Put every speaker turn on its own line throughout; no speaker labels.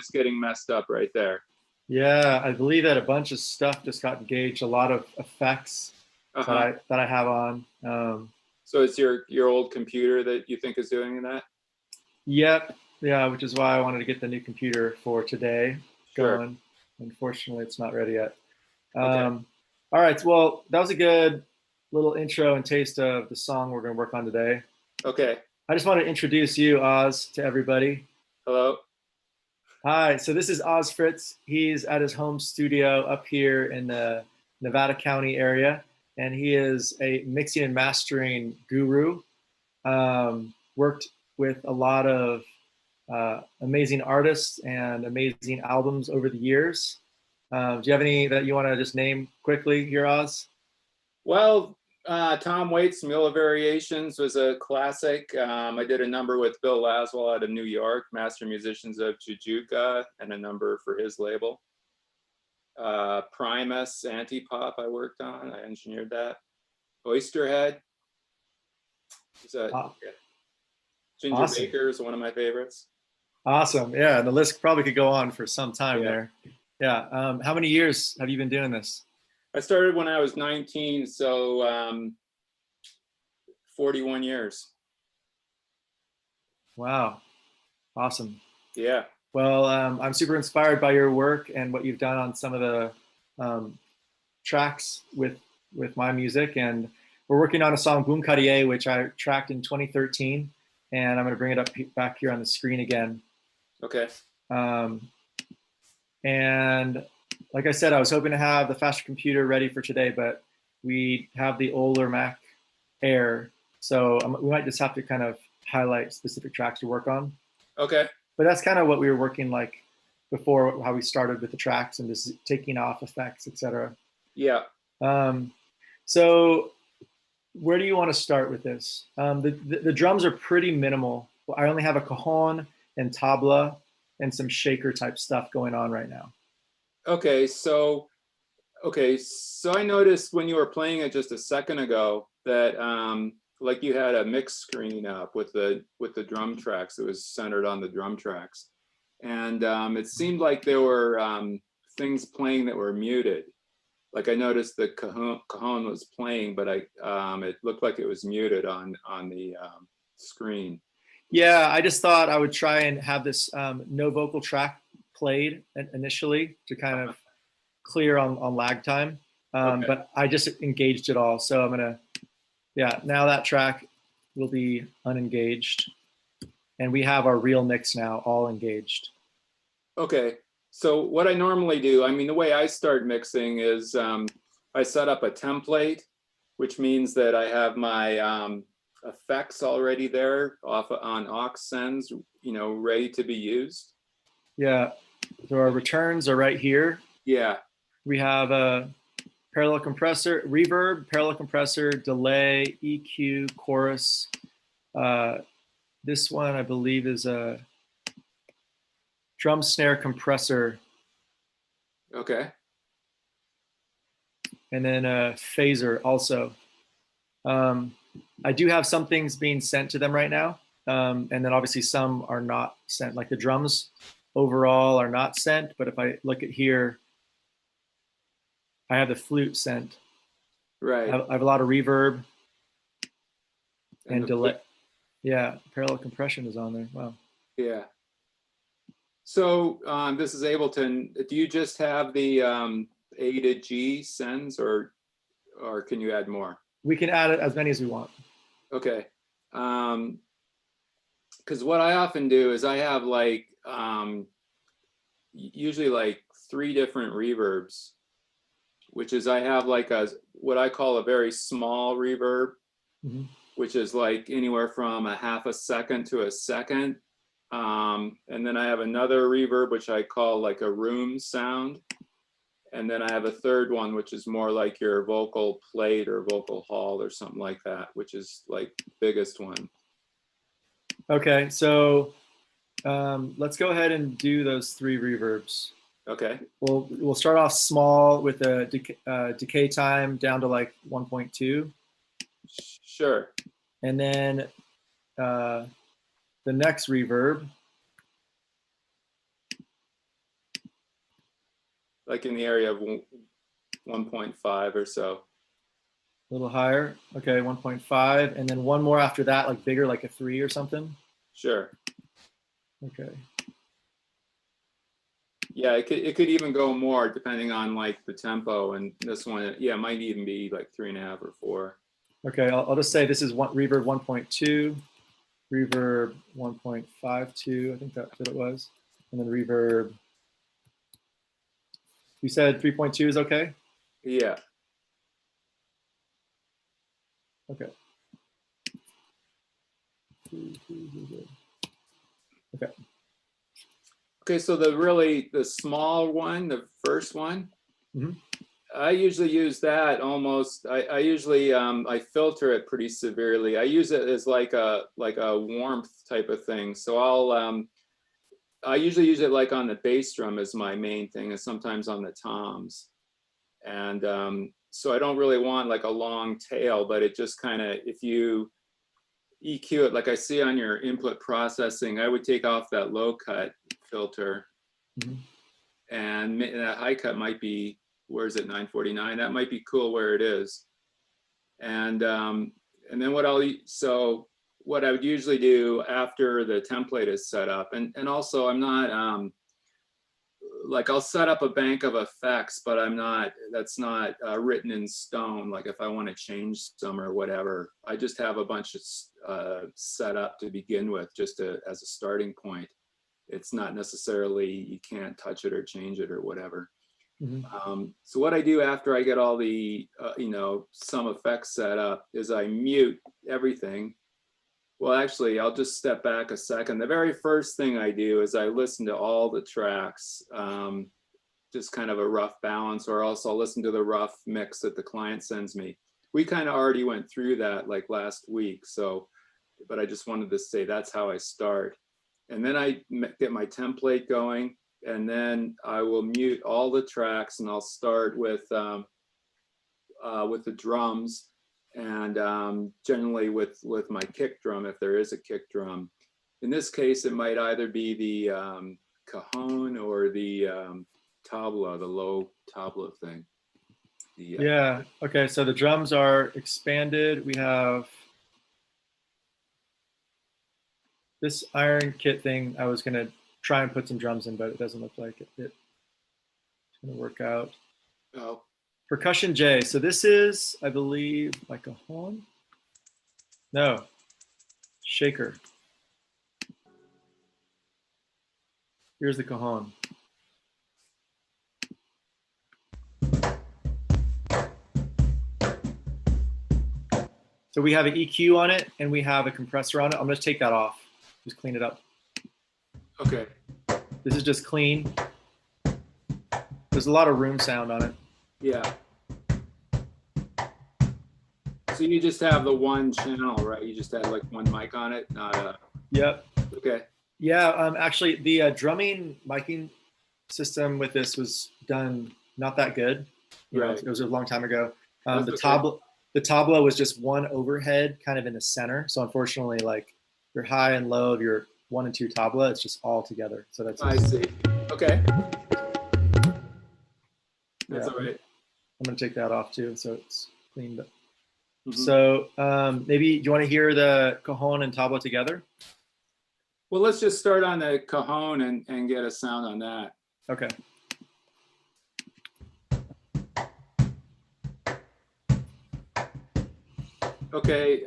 just getting messed up right there.
Yeah, I believe that a bunch of stuff just got engaged. A lot of effects
Uh-huh.
that I have on.
So it's your old computer that you think is doing that?
Yep. Yeah, which is why I wanted to get the new computer for today
Sure.
going. Unfortunately, it's not ready yet.
Okay.
All right. Well, that was a good little intro and taste of the song we're going to work on today.
Okay.
I just want to introduce you, Oz, to everybody.
Hello.
Hi. So this is Oz Fritz. He's at his home studio up here in the Nevada County area, and he is a mixing and mastering guru. Worked with a lot of amazing artists and amazing albums over the years. Do you have any that you want to just name quickly here, Oz?
Well, Tom Waits' Mule of Variations was a classic. I did a number with Bill Laswell out of New York, Master Musicians of Jujuka, and a number for his label. Primus, Antipop I worked on. I engineered that. Oysterhead.
Uh,
Ginger
awesome.
Baker is one of my favorites.
Awesome. Yeah, and the list probably could go on for some time
Yeah.
there. Yeah. How many years have you been doing this?
I started when I was 19, so 41 years.
Wow. Awesome.
Yeah.
Well, I'm super inspired by your work and what you've done on some of the tracks with my music. And we're working on a song, Boon Carri E, which I tracked in 2013. And I'm going to bring it up back here on the screen again.
Okay.
And like I said, I was hoping to have the faster computer ready for today, but we have the older Mac Air. So we might just have to kind of highlight specific tracks to work on.
Okay.
But that's kind of what we were working like before, how we started with the tracks and just taking off effects, etc.
Yeah.
So where do you want to start with this? The drums are pretty minimal. I only have a cajon and tabla and some shaker type stuff going on right now.
Okay. So I noticed when you were playing it just a second ago that like you had a mix screen up with the drum tracks. It was centered on the drum tracks, and it seemed like there were things playing that were muted. Like I noticed the cajon was playing, but it looked like it was muted on the screen.
Yeah, I just thought I would try and have this no vocal track played initially to kind of clear on lag time.
Okay.
But I just engaged it all. So I'm gonna, yeah, now that track will be unengaged. And we have our real mix now all engaged.
Okay. So what I normally do, I mean, the way I start mixing is I set up a template, which means that I have my effects already there on aux sends, ready to be used.
Yeah. So our returns are right here.
Yeah.
We have a parallel compressor, reverb, parallel compressor, delay, EQ, chorus. This one I believe is a drum snare compressor.
Okay.
And then a phaser also. I do have some things being sent to them right now. And then obviously some are not sent, like the drums overall are not sent. But if I look at here, I have the flute sent.
Right.
I have a lot of reverb and delay.
Flute.
Yeah, parallel compression is on there. Wow.
Yeah. So this is Ableton. Do you just have the A to G sends, or can you add more?
We can add as many as we want.
Okay. Because what I often do is I have like usually like 3 different reverbs, which is I have like what I call a very small reverb, which is like anywhere from a half a second to a second. And then I have another reverb, which I call like a room sound. And then I have a third one, which is more like your vocal plate or vocal hall or something like that, which is like the biggest one.
Okay, so let's go ahead and do those 3 reverbs.
Okay.
We'll start off small with a decay time down to like 1.2.
Sure.
And then the next reverb
like in the area of 1.5 or so.
A little higher. Okay, 1.5. And then one more after that, like bigger, like a 3 or something.
Sure.
Okay.
Yeah, it could even go more depending on like the tempo. And this one, yeah, might even be like 3.5 or 4.
Okay, I'll just say this is reverb 1.2, reverb 1.52. I think that's what it was. And then reverb. You said 3.2 is okay?
Yeah.
Okay. Okay.
Okay, so the small one, the first one, I usually use that almost. I usually I filter it pretty severely. I use it as like a warmth type of thing. So I usually use it like on the bass drum as my main thing, and sometimes on the toms. And so I don't really want like a long tail, but it just kind of, if you EQ it, like I see on your input processing, I would take off that low cut filter, and that high cut might be, where is it, 949? That might be cool where it is. And then what I would usually do after the template is set up, and also I'm not like, I'll set up a bank of effects, but that's not written in stone. Like if I want to change some or whatever, I just have a bunch of set up to begin with, just as a starting point. It's not necessarily, you can't touch it or change it or whatever. So what I do after I get all the, some effects set up is I mute everything. Well, actually, I'll just step back a second. The very first thing I do is I listen to all the tracks, just kind of a rough balance, or else I'll listen to the rough mix that the client sends me. We kind of already went through that like last week, so, but I just wanted to say that's how I start. And then I get my template going, and then I will mute all the tracks, and I'll start with the drums. And generally with my kick drum, if there is a kick drum. In this case, it might either be the cajon or the tabla, the low tabla thing.
Yeah, okay, so the drums are expanded. We have this iron kit thing. I was gonna try and put some drums in, but it doesn't look like it's gonna work out.
Oh.
Percussion J. So this is, I believe, like a horn. No, shaker. Here's the cajon. So we have an EQ on it, and we have a compressor on it. I'm gonna take that off. Just clean it up.
Okay.
This is just clean. There's a lot of room sound on it.
Yeah. So you just have the one channel, right? You just had like one mic on it, not a...
Yep.
Okay.
Yeah, actually the drumming miking system with this was done not that good.
Right.
It was a long time ago.
That's
The tabla was just one overhead kind of in the center. So unfortunately, like your high and low of your 1 and 2 tabla, it's just all together. So that's...
I see. Okay. That's all right.
I'm gonna take that off too, so it's cleaned up. So maybe, do you want to hear the cajon and tabla together?
Well, let's just start on the cajon and get a sound on that.
Okay.
Okay.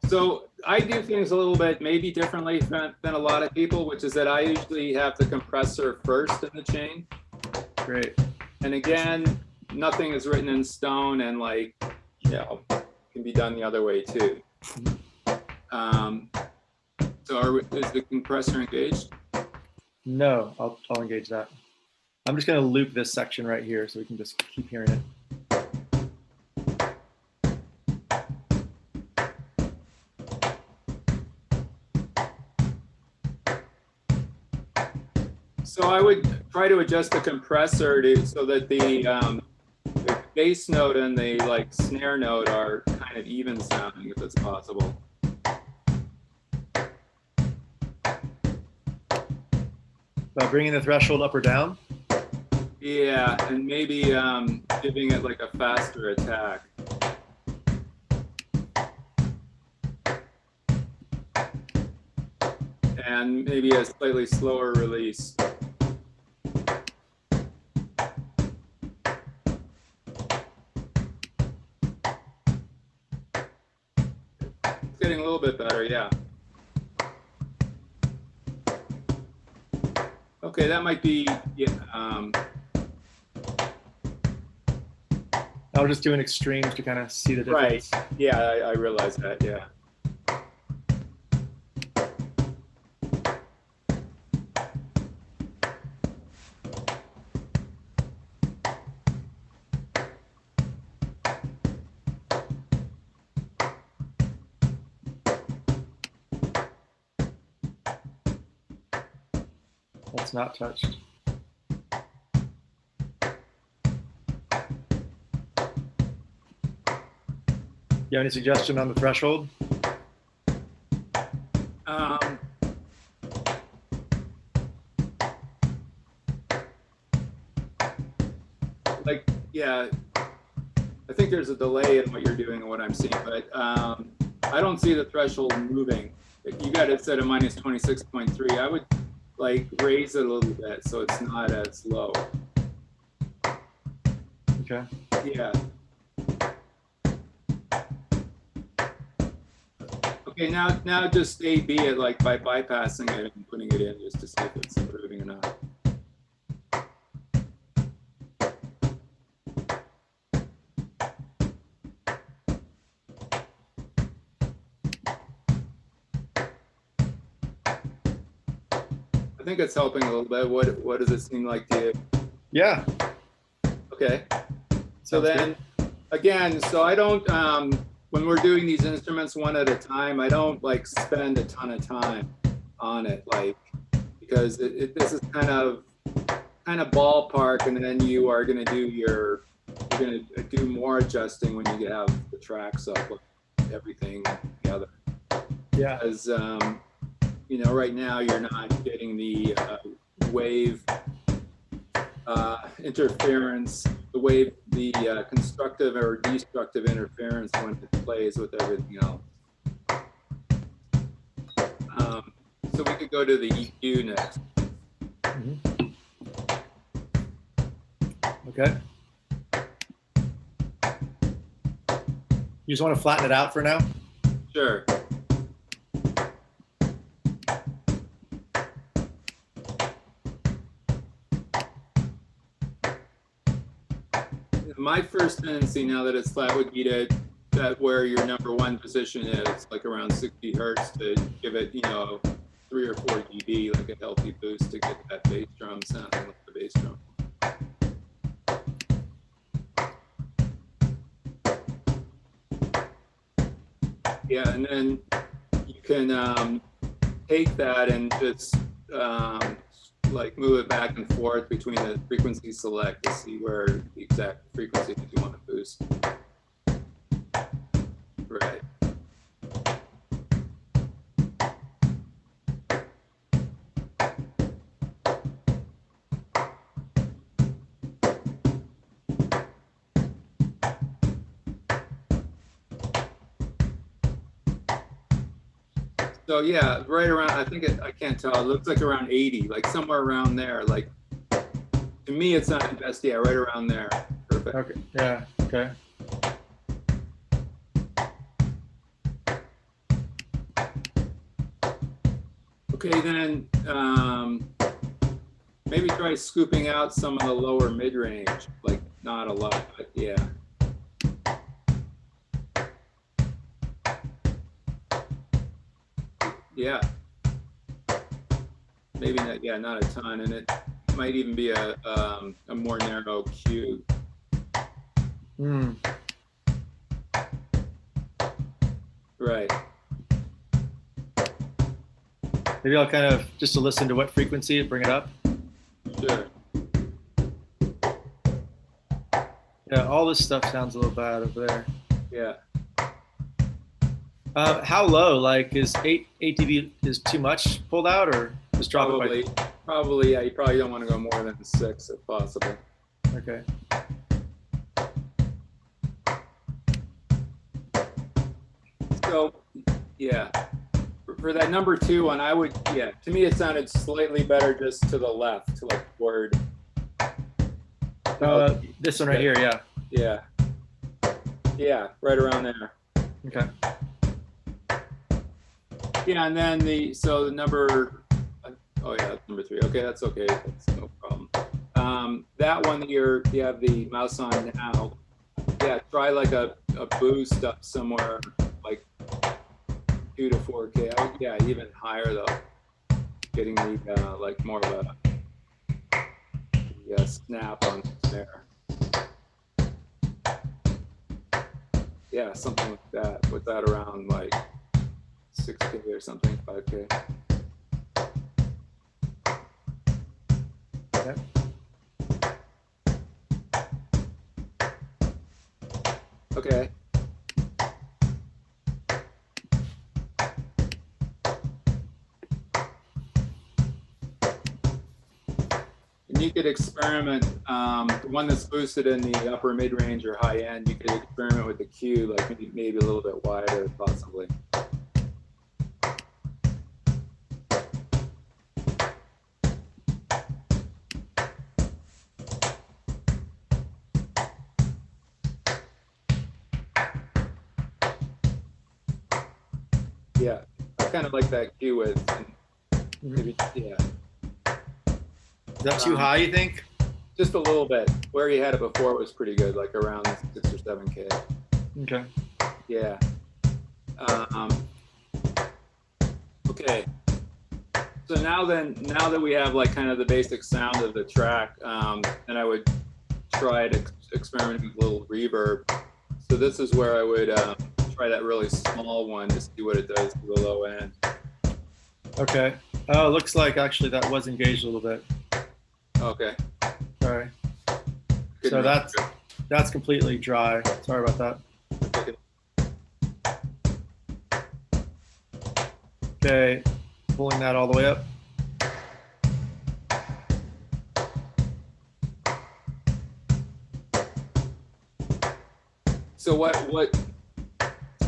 So I do things a little bit maybe differently than a lot of people, which is that I usually have the compressor first in the chain.
Great.
And again, nothing is written in stone, and like, can be done the other way too. So is the compressor engaged?
No, I'll engage that. I'm just gonna loop this section right here so we can just keep hearing it.
So I would try to adjust the compressor so that the bass note and the like snare note are kind of even sounding, if it's possible.
Bringing the threshold up or down?
Yeah, and maybe giving it like a faster attack. And maybe a slightly slower release. It's getting a little bit better, yeah. Okay, that might be, yeah.
I was just doing extremes to kind of see the difference.
Right, yeah, I realize that, yeah.
That's not touched. You have any suggestion on the threshold?
Like, yeah, I think there's a delay in what you're doing and what I'm seeing, but I don't see the threshold moving. You got it set at minus 26.3. I would like raise it a little bit so it's not as low.
Okay.
Yeah. Okay, now just A/B it like by bypassing it and putting it in just to see if it's improving or not. I think it's helping a little bit. What does it seem like to you?
Yeah.
Okay. So
Sounds
then, again, so I don't, when we're doing these instruments one at a time, I don't like spend a ton of time on it, like, because this is kind of ballpark, and then you are going to do you're going to do more adjusting when you have the tracks up with everything together.
Yeah.
Because, you know, right now you're not getting the wave interference, the constructive or destructive interference when it plays with everything else. So we could go to the EQ next.
Mm-hmm. Okay. You just want to flatten it out for now?
Sure. My first tendency now that it's flat would be to that where your number one position is, like around 60 hertz, to give it, you know, 3 or 4 dB, like a healthy boost to get that bass drum sounding like the bass drum. Yeah, and then you can take that and just like move it back and forth between the frequency select to see where the exact frequency that you want to boost. Right. So yeah, right around, I think I can't tell, it looks like around 80, like somewhere around there. Like, to me, it's not the best, yeah, right around there. Perfect.
Okay, yeah, okay.
Okay, then maybe try scooping out some of the lower mid-range, like not a lot, but yeah. Yeah, maybe not. Yeah, not a ton, and it might even be a more narrow cue.
Hmm.
Right.
Maybe I'll kind of just to listen to what frequency, bring it up.
Sure.
Yeah, all this stuff sounds a little bad over there.
Yeah.
How low? Like, is 8 dB is too much pulled out, or just drop
Probably.
it by?
Probably, yeah, you probably don't want to go more than 6 if possible.
Okay.
So, yeah, for that number 2 one, I would, yeah, to me it sounded slightly better just to the left, to like word.
This one right here, yeah.
Yeah. Yeah, right around there.
Okay.
Yeah, and then the number, oh yeah, that's number 3. Okay, that's okay. That's no problem. That one that you have the mouse on now, yeah, try like a boost up somewhere like 2 to 4K. Yeah, even higher though. Getting the like more of a snap on there. Yeah, something like that. Put that around like 6K or something, 5K.
Okay.
Okay. And you could experiment, the one that's boosted in the upper mid-range or high end, you could experiment with the Q, like maybe a little bit wider, possibly. Yeah, I kind of like that Q width. Maybe, yeah.
Is that too high, you think?
Just a little bit. Where you had it before was pretty good, like around 6 or 7K.
Okay.
Yeah. Okay. So now that we have like kind of the basic sound of the track, then I would try to experiment with a little reverb. So this is where I would try that really small one to see what it does to the low end.
Okay. Oh, looks like actually that was engaged a little bit.
Okay.
Sorry.
Good
So
enough.
that's completely dry. Sorry about that. Okay, pulling that all the way up.
So what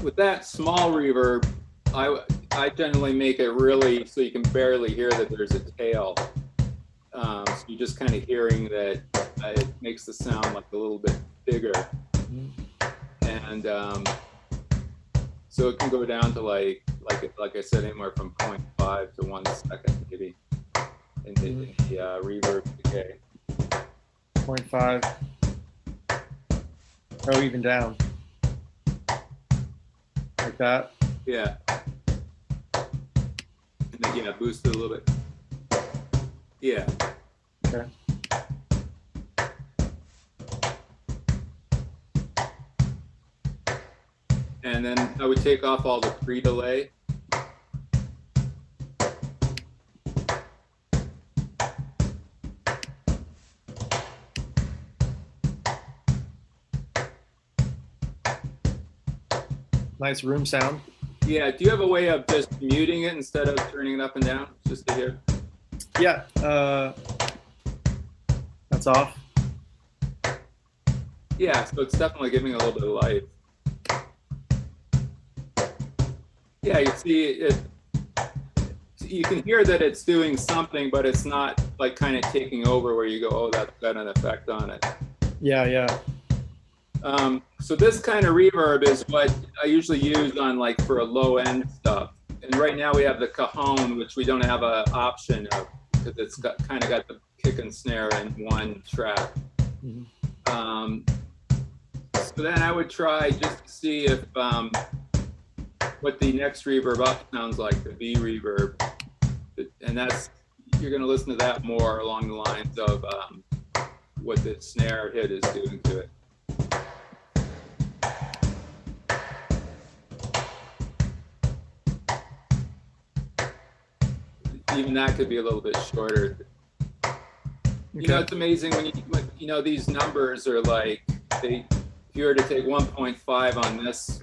with that small reverb, I generally make it really so you can barely hear that there's a tail. So you're just kind of hearing that it makes the sound like a little bit bigger. And so it can go down to like I said, anywhere from 0.5 to 1 second maybe in the reverb decay.
0.5. Oh, even down. Like that.
Yeah. And then, yeah, boost it a little bit. Yeah.
Okay.
And then I would take off all the pre-delay.
Nice room sound.
Yeah, do you have a way of just muting it instead of turning it up and down, just to hear?
Yeah, that's off.
Yeah, so it's definitely giving a little bit of life. Yeah, you see it. You can hear that it's doing something, but it's not like kind of taking over where you go, oh, that's got an effect on it.
Yeah, yeah.
So this kind of reverb is what I usually use on like for a low end stuff. And right now we have the cajon, which we don't have an option of because it's kind of got the kick and snare in one track.
Mm-hmm.
So then I would try just to see if what the next reverb up sounds like, the V reverb. And that's, you're going to listen to that more along the lines of what the snare hit is doing to it. Even that could be a little bit shorter. You know, it's amazing when you know, these numbers are like, if you were to take 1.5 on this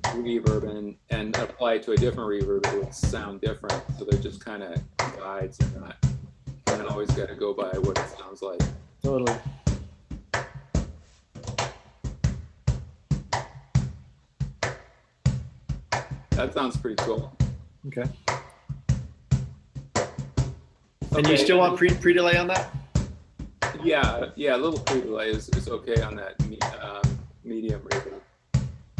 reverb and apply it to a different reverb, it would sound different. So they're just kind of guides and not kind of always got to go by what it sounds like.
Totally.
That sounds pretty cool.
Okay. And you still want pre-delay on that?
Yeah, a little pre-delay is okay on that medium reverb.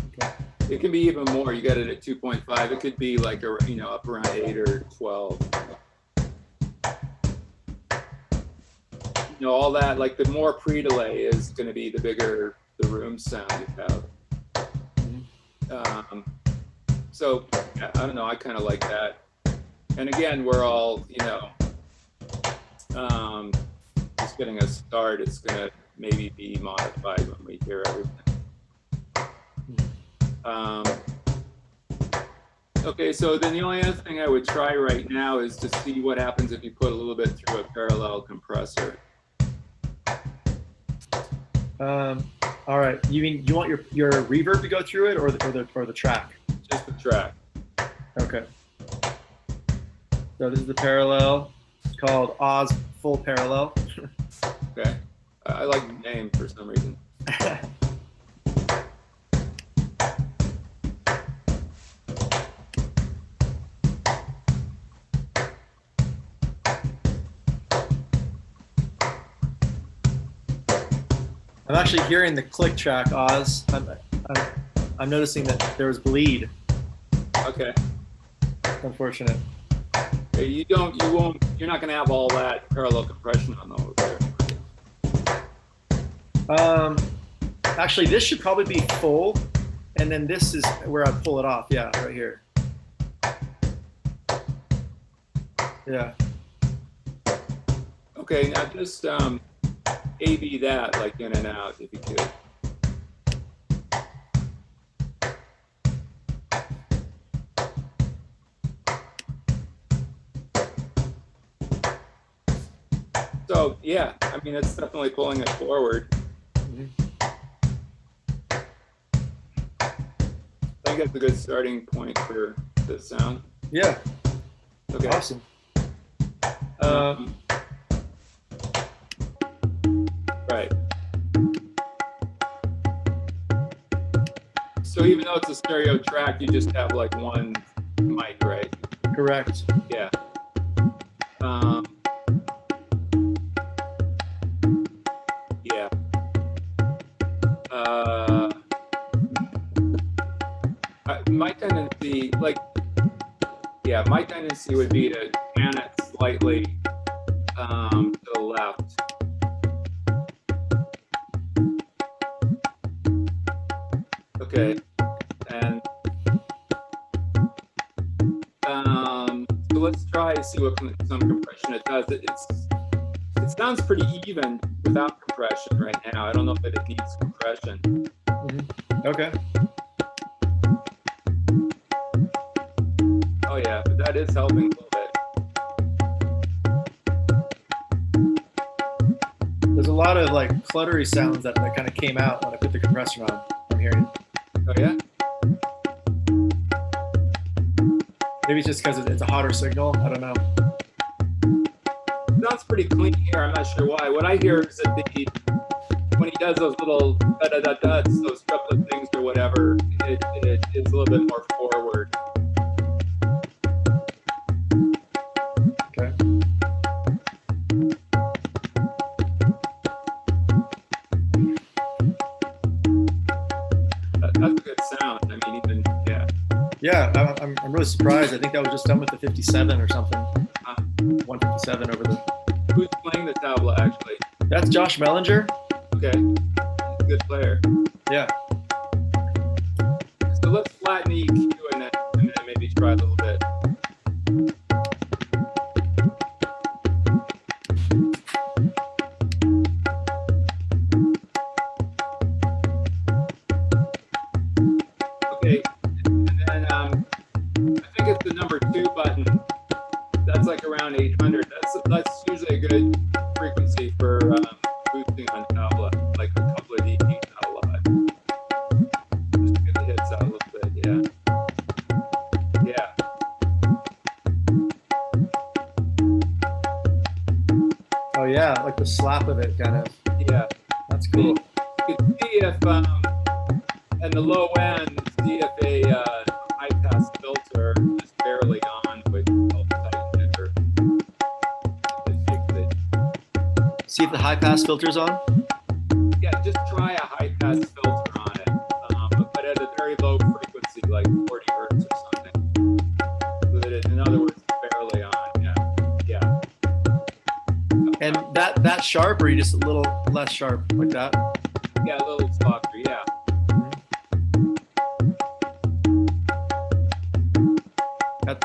Okay.
It can be even more. You got it at 2.5. It could be like up around 8 or 12. All that, like the more pre-delay is going to be the bigger the room sound you have. So I don't know. I kind of like that. And again, we're all just getting a start. It's going to maybe be modified when we hear everything. Okay, so then the only other thing I would try right now is to see what happens if you put a little bit through a parallel compressor.
All right. You want your reverb to go through it, or the track?
Just the track.
Okay. So this is the parallel. It's called Oz Full Parallel.
Okay. I like the name for some reason.
I'm actually hearing the click track, Oz. I'm noticing that there was bleed.
Okay.
Unfortunate.
Hey, you're not going to have all that parallel compression on over there.
Actually, this should probably be full, and then this is where I pull it off. Yeah, right here. Yeah.
Okay, now just A/B that, like in and out, if you could. So yeah, I mean, it's definitely pulling it forward. I think that's a good starting point for the sound.
Yeah.
Okay.
Awesome.
Right. So even though it's a stereo track, you just have like one mic, right?
Correct.
Yeah. Yeah. My tendency would be to pan it slightly to the left. Okay, and so let's try to see what some compression it does. It sounds pretty even without compression right now. I don't know if it needs compression.
Okay.
Oh yeah, but that is helping a little bit.
There's a lot of like cluttery sounds that kind of came out when I put the compressor on. I'm hearing.
Oh yeah?
Maybe it's just because it's a hotter signal. I don't know.
It sounds pretty clean here. I'm not sure why. What I hear is that when he does those little da-da-da-dots, those triplet things or whatever, it's a little bit more forward.
Okay.
That's a good sound. I mean, even, yeah.
Yeah, I'm really surprised. I think that was just done with the 57 or something. 157 over the.
Who's playing the tabla, actually?
That's Josh Mellinger.
Okay. He's a good player.
Yeah.
So let's flatten the EQ and then maybe try a little bit. Okay, and then I think it's the number 2 button. That's like around 800. That's usually a good frequency for boosting on tabla, like a couple of dBs, not a lot. Just to get the hits out a little bit, yeah. Yeah. Yeah.
That's cool.
You can see if, in the low end, see if a high pass filter is barely on, which helps tighten it or it makes it.
See if the high pass filter's on.
Yeah, just try a high pass filter on it, but at a very low frequency, like 40 hertz or something. So that it, in other words, it's barely on. Yeah.
And that sharp, or you just a little less sharp like that?
Yeah, a little softer. Yeah.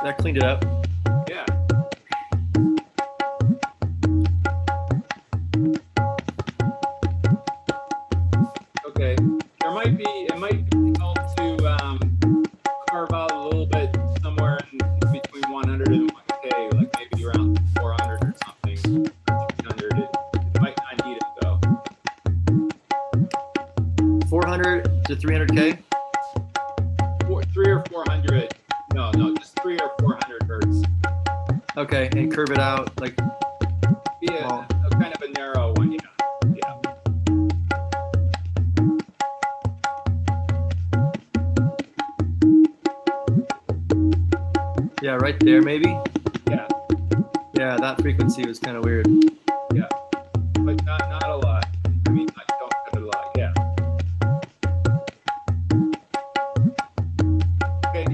That cleaned it up.
Yeah. Okay. It might help to carve out a little bit somewhere in between 100 and 1K, like maybe around 400 or something, 600. It might not need it though.
400 to 300K?
3 or 400. No, just 3 or 400 hertz.
Okay, and curve it out like.
Yeah, a kind of a narrow one. Yeah.
Yeah, right there maybe.
Yeah.
Yeah, that frequency was kind of weird.
Yeah, but not a lot. I mean, don't cut it a lot. Yeah. Okay.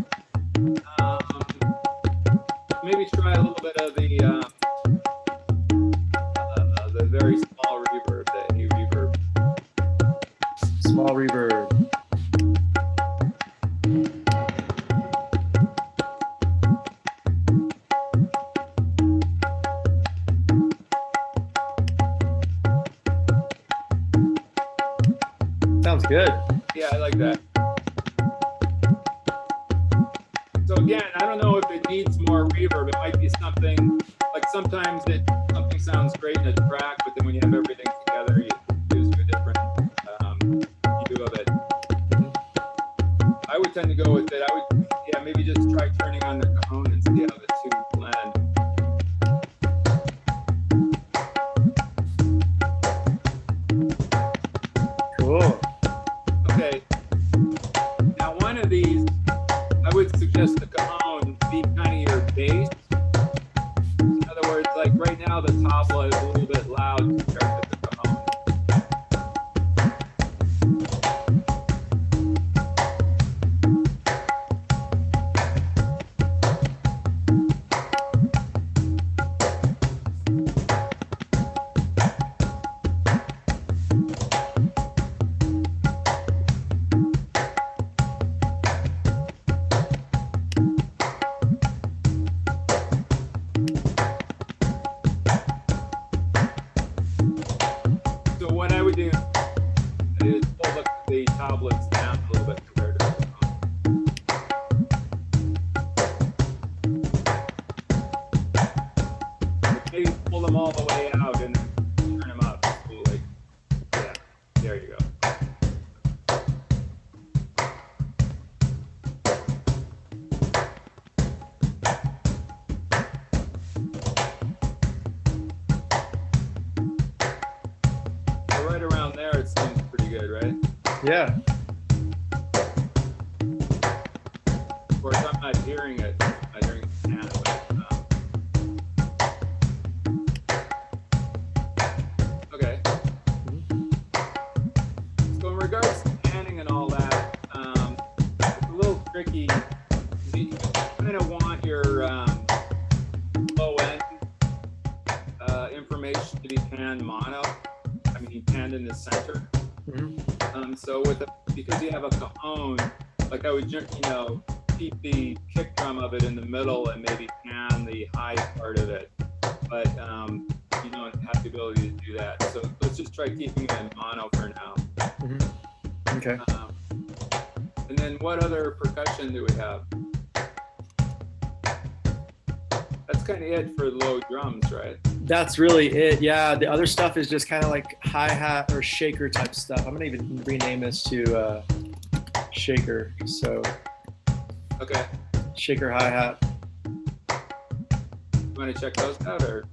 Maybe try a little bit of the very small reverb, the A reverb.
Small reverb. Sounds good.
Yeah, I like that. So again, I don't know if it needs more reverb. It might be something like sometimes something sounds great in a track, but then when you have everything together, you use a different view of it. I would tend to go with it. Maybe just try turning on the cajon and see how the two blend.
Cool.
Okay. Now one of these, I would suggest the cajon be kind of your bass. In other words, like right now the tabla is a little bit loud compared to the cajon. So what I would do is pull the tablets down a little bit compared to the cajon. Maybe pull them all the way out and turn them up slowly. Yeah, there you go. So right around there, it seems pretty good, right?
Yeah.
Of course, I'm not hearing it. I'm not hearing the piano, but, okay. So in regards to panning and all that, it's a little tricky. You kind of want your low end information to be panned mono. I mean, panned in the center. So because you have a cajon, like I would, keep the kick drum of it in the middle and maybe pan the high part of it. But you don't have the ability to do that. So let's just try keeping it in mono for now.
Okay.
And then what other percussion do we have? That's kind of it for low drums, right?
That's really it. Yeah. The other stuff is just kind of like hi-hat or shaker type stuff. I'm going to even rename this to shaker. So
Okay.
shaker hi-hat.
You want to check those out or?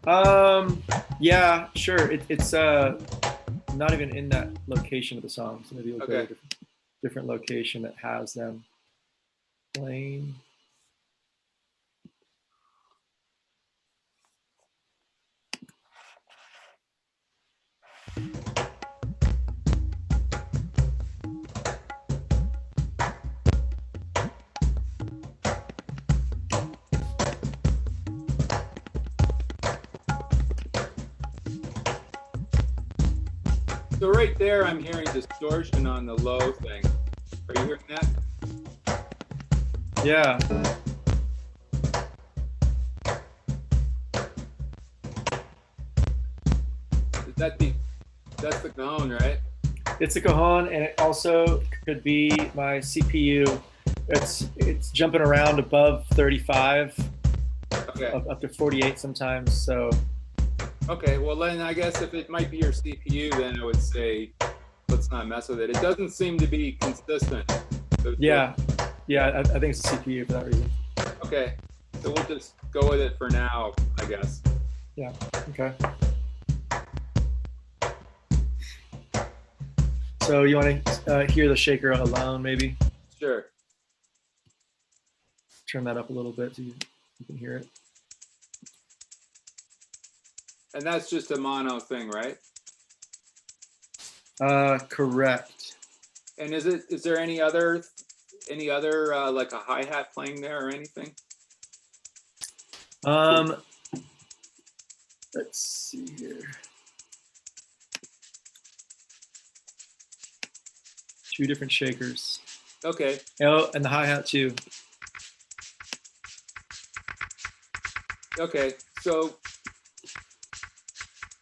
Yeah, sure. It's not even in that location of the song, so maybe we'll go to
Okay.
a different location that has them playing.
So right there, I'm hearing distortion on the low thing. Are you hearing that?
Yeah.
Is that that's the cajon, right?
It's a cajon, and it also could be my CPU. It's jumping around above 35,
Okay.
up to 48 sometimes. So
Okay. Well, then I guess if it might be your CPU, then I would say let's not mess with it. It doesn't seem to be consistent.
yeah, I think it's a CPU for that reason.
Okay. So we'll just go with it for now, I guess.
Yeah. Okay. So you want to hear the shaker alone, maybe?
Sure.
Turn that up a little bit so you can hear it.
And that's just a mono thing, right?
Correct.
And is there any other like a hi-hat playing there or anything?
Let's see here. Two different shakers.
Okay.
Oh, and the hi-hat too.
Okay. So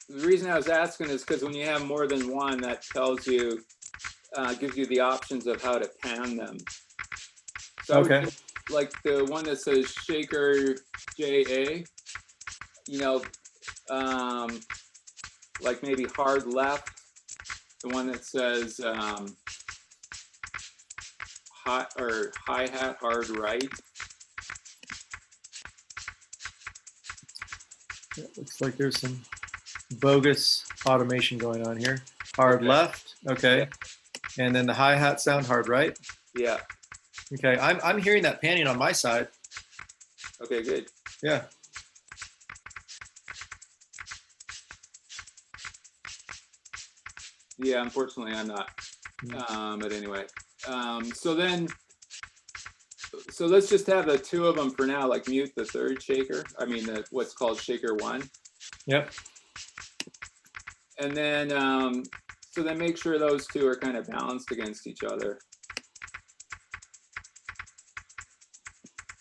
the reason I was asking is because when you have more than one, that tells you, gives you the options of how to pan them. So
Okay.
like the one that says shaker JA, you know, like maybe hard left, the one that says hi-hat hard right.
Yeah, looks like there's some bogus automation going on here. Hard left, okay. Yeah. And then the hi-hat sound hard right.
Yeah.
Okay, I'm hearing that panning on my side.
Okay, good.
Yeah.
Yeah, unfortunately I'm not. But anyway, so let's just have the two of them for now, like mute the third shaker. I mean, what's called shaker one.
Yep.
And then, so then make sure those two are kind of balanced against each other.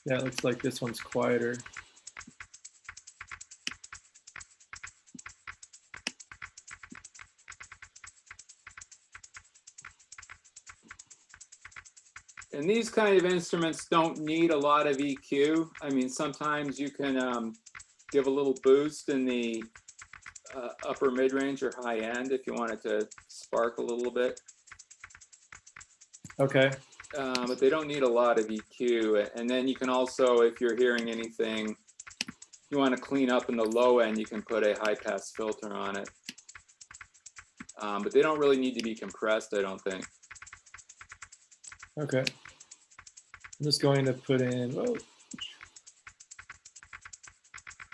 Yeah, it looks like this one's quieter.
And these kind of instruments don't need a lot of EQ. I mean, sometimes you can give a little boost in the upper mid-range or high end if you want it to spark a little bit.
Okay.
But they don't need a lot of EQ. And then you can also, if you're hearing anything you want to clean up in the low end, you can put a high pass filter on it. But they don't really need to be compressed, I don't think.
Okay. I'm just going to put in an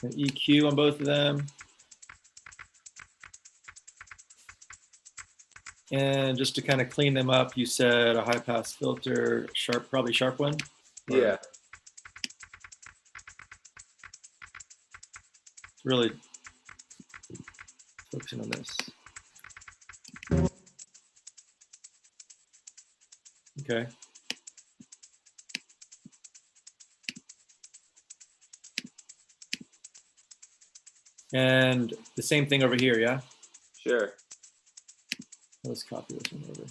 EQ on both of them. And just to kind of clean them up, you said a high pass filter, probably sharp one? Or
Yeah.
really focusing on this. Okay. And the same thing over here, yeah?
Sure.
Let's copy this one over.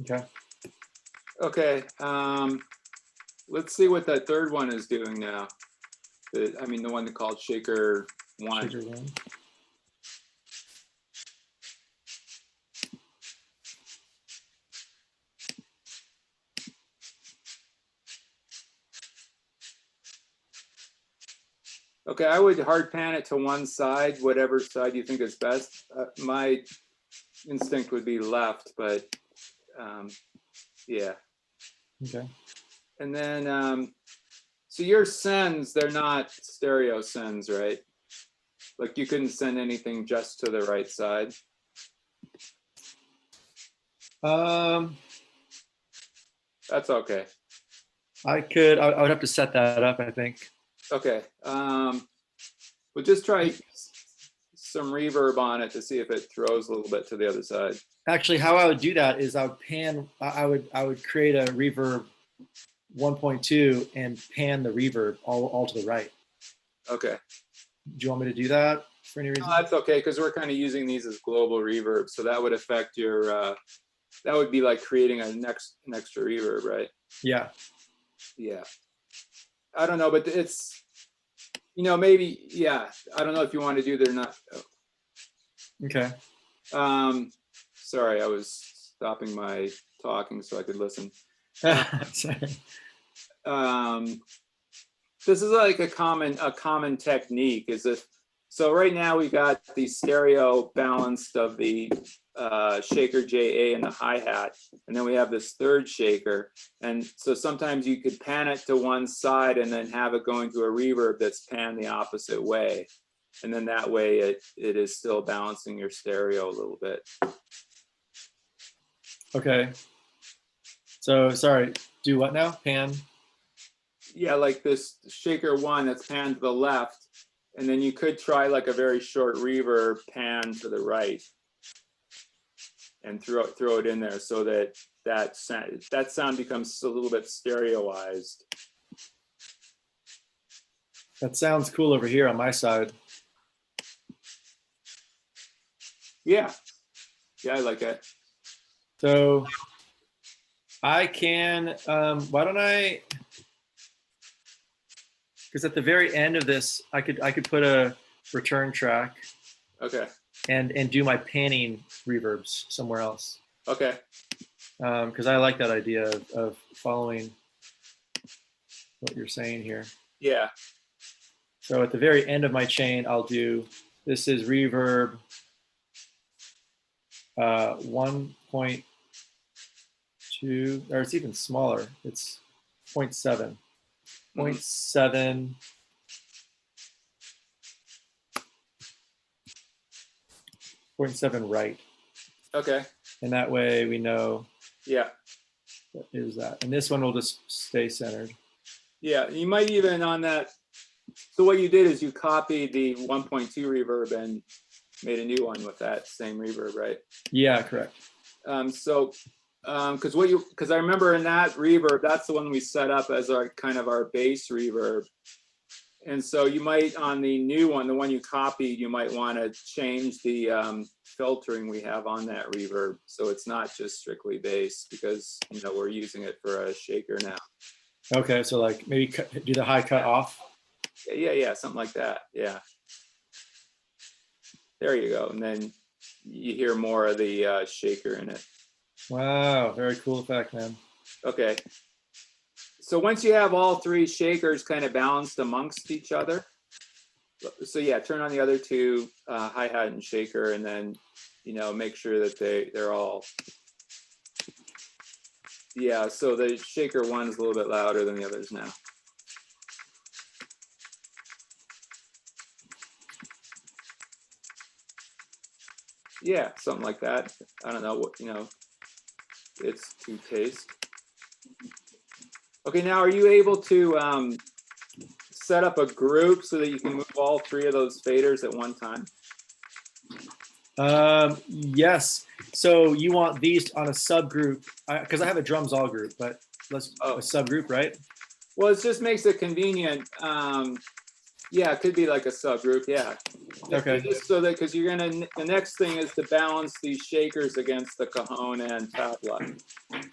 Okay.
Okay. Let's see what that third one is doing now. I mean, the one called Shaker 1.
Shaker 1.
Okay, I would hard pan it to one side, whatever side you think is best. My instinct would be left, but yeah.
Okay.
And then, so your sends, they're not stereo sends, right? Like you couldn't send anything just to the right side. That's okay.
I would have to set that up, I think.
Okay. We'll just try some reverb on it to see if it throws a little bit to the other side.
Actually, how I would do that is I would create a reverb 1.2 and pan the reverb all to the right.
Okay.
Do you want me to do that for any reason?
No, that's okay, because we're kind of using these as global reverb, so that would affect your. That would be like creating an extra reverb, right?
Yeah.
Yeah. I don't know, but it's, maybe, yeah. I don't know if you want to do that or not.
Okay.
Sorry, I was stopping my talking so I could listen. This is like a common technique. So right now we got the stereo balanced of the shaker JA and the hi-hat, and then we have this third shaker, and so sometimes you could pan it to one side and then have it going to a reverb that's panned the opposite way, and then that way it is still balancing your stereo a little bit.
Okay. So sorry, do what now? Pan?
Yeah, like this shaker 1 that's panned to the left, and then you could try like a very short reverb pan to the right and throw it in there so that sound becomes a little bit stereoized.
That sounds cool over here on my side.
Yeah, I like that.
So I can, why don't I, because at the very end of this, I could put a return track.
Okay.
And do my panning reverbs somewhere else.
Okay.
Because I like that idea of following what you're saying here.
Yeah.
So at the very end of my chain, I'll do, this is reverb 1.2, or it's even smaller. It's 0.7. 0.7. 0.7 right.
Okay.
And that way we know.
Yeah.
What is that? And this one will just stay centered.
Yeah, you might even on that. So what you did is you copied the 1.2 reverb and made a new one with that same reverb, right?
Yeah, correct.
Because I remember in that reverb, that's the one we set up as our kind of our bass reverb. And so you might, on the new one, the one you copied, you might want to change the filtering we have on that reverb. So it's not just strictly bass, because, we're using it for a shaker now.
Okay, so like maybe do the high cut off?
Yeah, something like that, yeah. There you go, and then you hear more of the shaker in it.
Wow, very cool effect, man.
Okay. So once you have all three shakers kind of balanced amongst each other, so yeah, turn on the other two, hi-hat and shaker, and then, make sure that they're all, yeah, so the shaker 1 is a little bit louder than the others now. Yeah, something like that. I don't know what, it's to taste. Okay, now are you able to set up a group so that you can move all three of those faders at one time?
Yes. So you want these on a subgroup, because I have a drums all group, but let's a subgroup, right?
Well, it just makes it convenient. Yeah, it could be like a subgroup. Yeah.
Okay.
Just so that, because you're gonna, the next thing is to balance these shakers against the cajon and tabla. And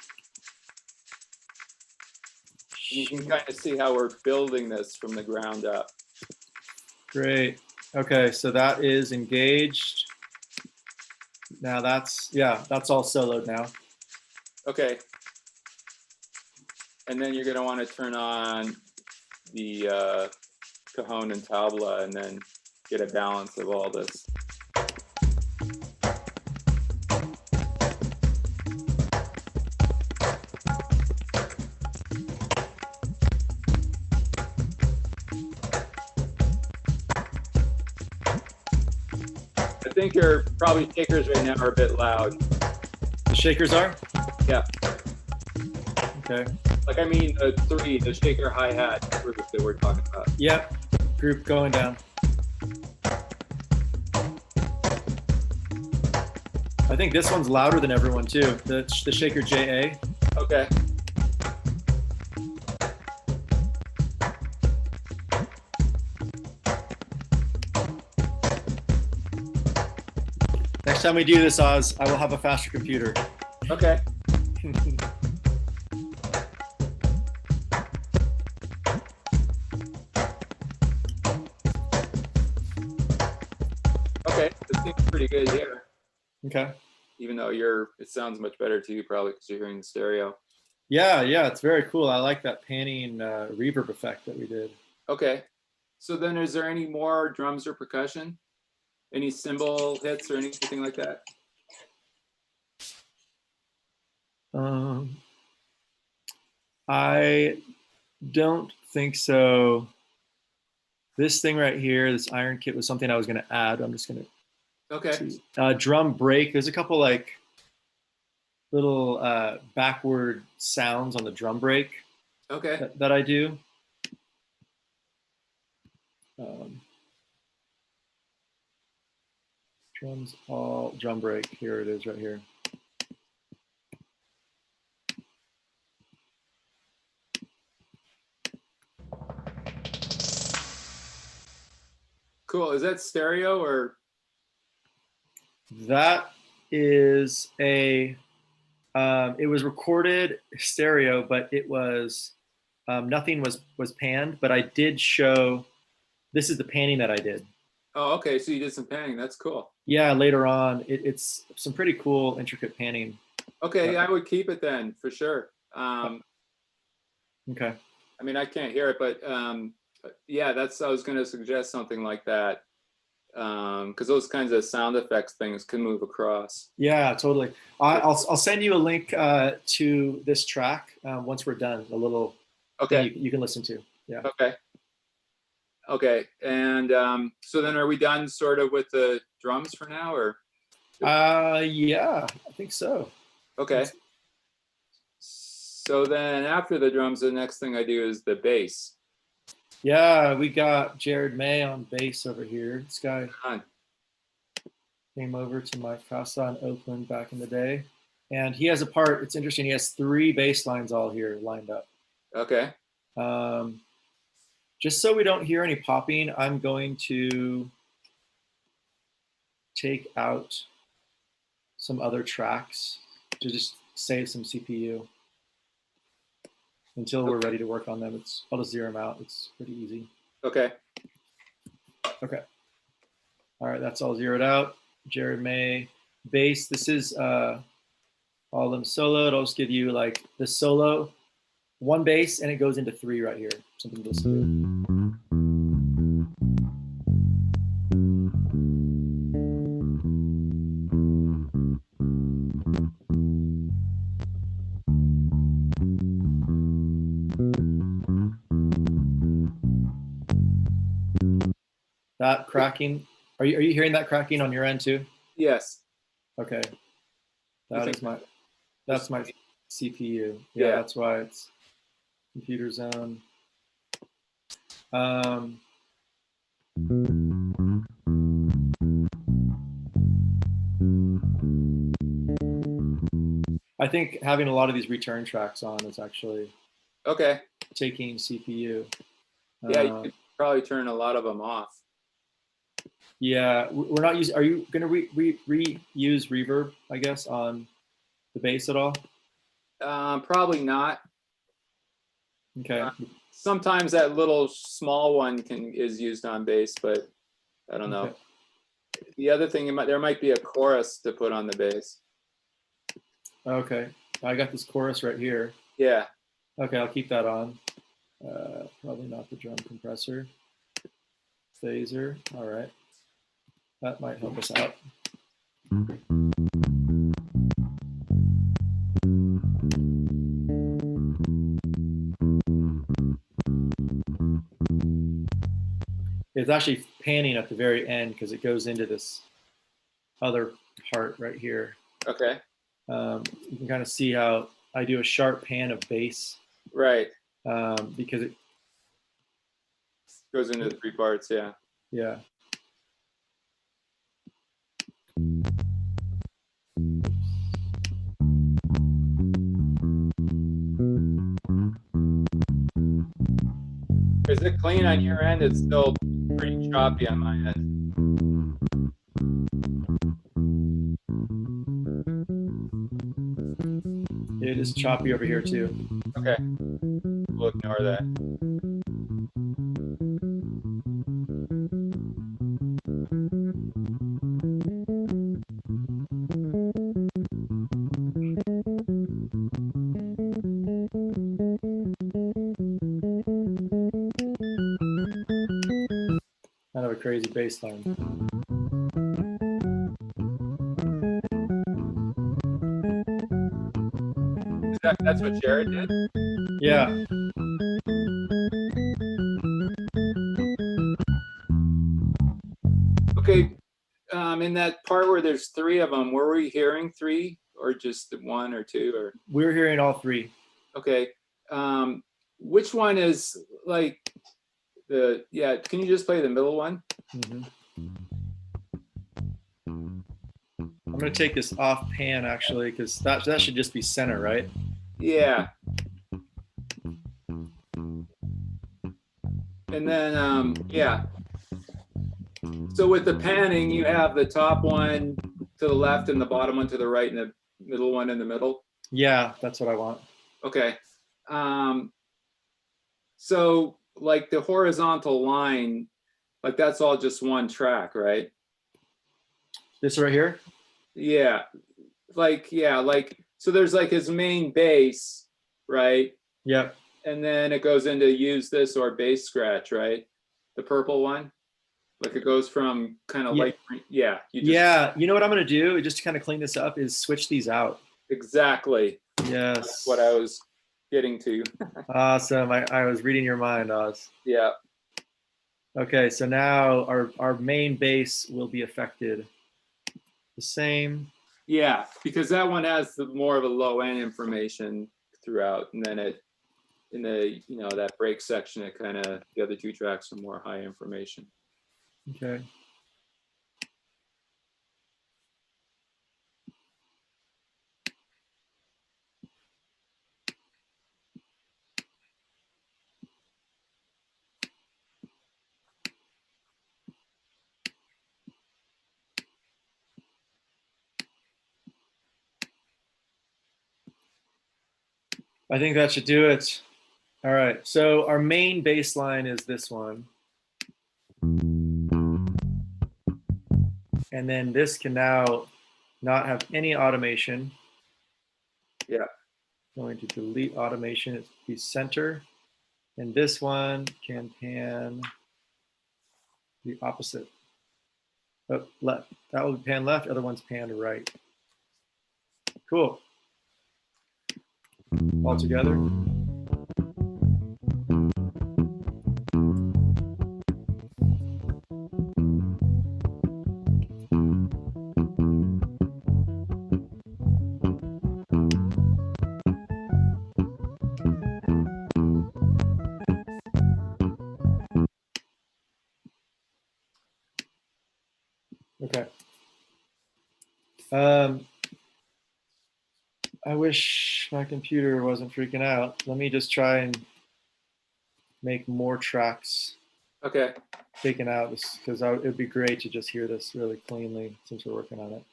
you can kind of see how we're building this from the ground up.
Great. Okay, so that is engaged. Now that's all soloed now.
Okay. And then you're gonna want to turn on the cajon and tabla and then get a balance of all this. I think your probably shakers right now are a bit loud.
The shakers are?
Yeah.
Okay.
Like, I mean, the shaker hi-hat group that we're talking about.
Yep. Group going down. I think this one's louder than everyone too. The shaker JA.
Okay.
Next time we do this, Oz, I will have a faster computer.
Okay. Okay, this seems pretty good here.
Okay.
Even though it sounds much better to you probably because you're hearing the stereo.
Yeah, it's very cool. I like that panning reverb effect that we did.
Okay. So then is there any more drums or percussion? Any cymbal hits or anything like that?
I don't think so. This thing right here, this iron kit, was something I was going to add. I'm just going to.
Okay.
Drum break. There's a couple like little backward sounds on the drum break.
Okay.
That I do. Drums all drum break. Here it is right here.
Cool. Is that stereo or?
That is a. It was recorded stereo, but it was nothing was panned. But I did show. This is the panning that I did.
Oh, okay. So you did some panning. That's cool.
Yeah, later on, it's some pretty cool, intricate panning.
Okay, I would keep it then for sure.
Okay.
I mean, I can't hear it, but yeah, I was going to suggest something like that because those kinds of sound effects things can move across.
Yeah, totally. I'll send you a link to this track once we're done. A little thing you can listen to. Yeah.
Okay. Okay, and so then are we done sort of with the drums for now, or?
Yeah, I think so.
Okay. So then after the drums, the next thing I do is the bass.
Yeah, we got Jared May on bass over here. This guy came over to my casa in Oakland back in the day. And he has a part, it's interesting, he has 3 bass lines all here lined up.
Okay.
Just so we don't hear any popping, I'm going to take out some other tracks to just save some CPU until we're ready to work on them. I'll just zero them out. It's pretty easy.
Okay.
Okay. All right, that's all zeroed out. Jared May, bass. This is all of them soloed. I'll just give you like the solo, 1 bass, and it goes into 3 right here. Something to listen to. That cracking, are you hearing that cracking on your end too?
Yes.
Okay. That's my CPU. Yeah, that's why it's computer zone. I think having a lot of these return tracks on is actually
okay
taking CPU.
Yeah, you could probably turn a lot of them off.
Yeah, we're not using. Are you gonna reuse reverb? I guess on the bass at all?
Probably not.
Okay.
Sometimes that little small one is used on bass, but I don't know.
Okay.
The other thing, there might be a chorus to put on the bass.
Okay. I got this chorus right here.
Yeah.
Okay, I'll keep that on. Probably not the drum compressor. Phaser. All right. That might help us out. It's actually panning at the very end because it goes into this other part right here.
Okay.
You can kind of see how I do a sharp pan of bass.
Right.
Because it
goes into the 3 parts. Yeah.
Yeah.
Is it clean on your end? It's still pretty choppy on my end.
It is choppy over here too.
Okay. We'll ignore that.
Kind of a crazy bass line.
That's what Jared did?
Yeah.
Okay. In that part where there's 3 of them, were we hearing 3 or just 1 or 2? Or
we're hearing all 3.
Okay. Which one is like the? Yeah. Can you just play the middle one?
Mm-hmm. I'm gonna take this off pan actually because that should just be center, right?
Yeah. And then yeah. So with the panning, you have the top one to the left and the bottom one to the right and the middle one in the middle.
Yeah, that's what I want.
Okay. So like the horizontal line, like that's all just one track, right?
This right here?
Yeah. Like so there's like his main bass, right?
Yep.
And then it goes into use this or bass scratch, right? The purple one. Like it goes from kind of light green. Yeah.
Yeah. You know what I'm gonna do, just to kind of clean this up, is switch these out.
Exactly.
Yes.
That's what I was getting to.
Awesome. I was reading your mind, Oz.
Yeah.
Okay, so now our main bass will be affected the same.
Yeah, because that one has more of a low end information throughout, and then it in the that break section, it kind of the other 2 tracks are more high information.
Okay. I think that should do it. All right, so our main bass line is this one. And then this can now not have any automation.
Yeah.
Going to delete automation, it's be center. And this one can pan the opposite. Oh, left. That will pan left, other one's pan to right. Cool. All together. Okay. I wish my computer wasn't freaking out. Let me just try and make more tracks
Okay.
taken out this because it'd be great to just hear this really cleanly since we're working on it.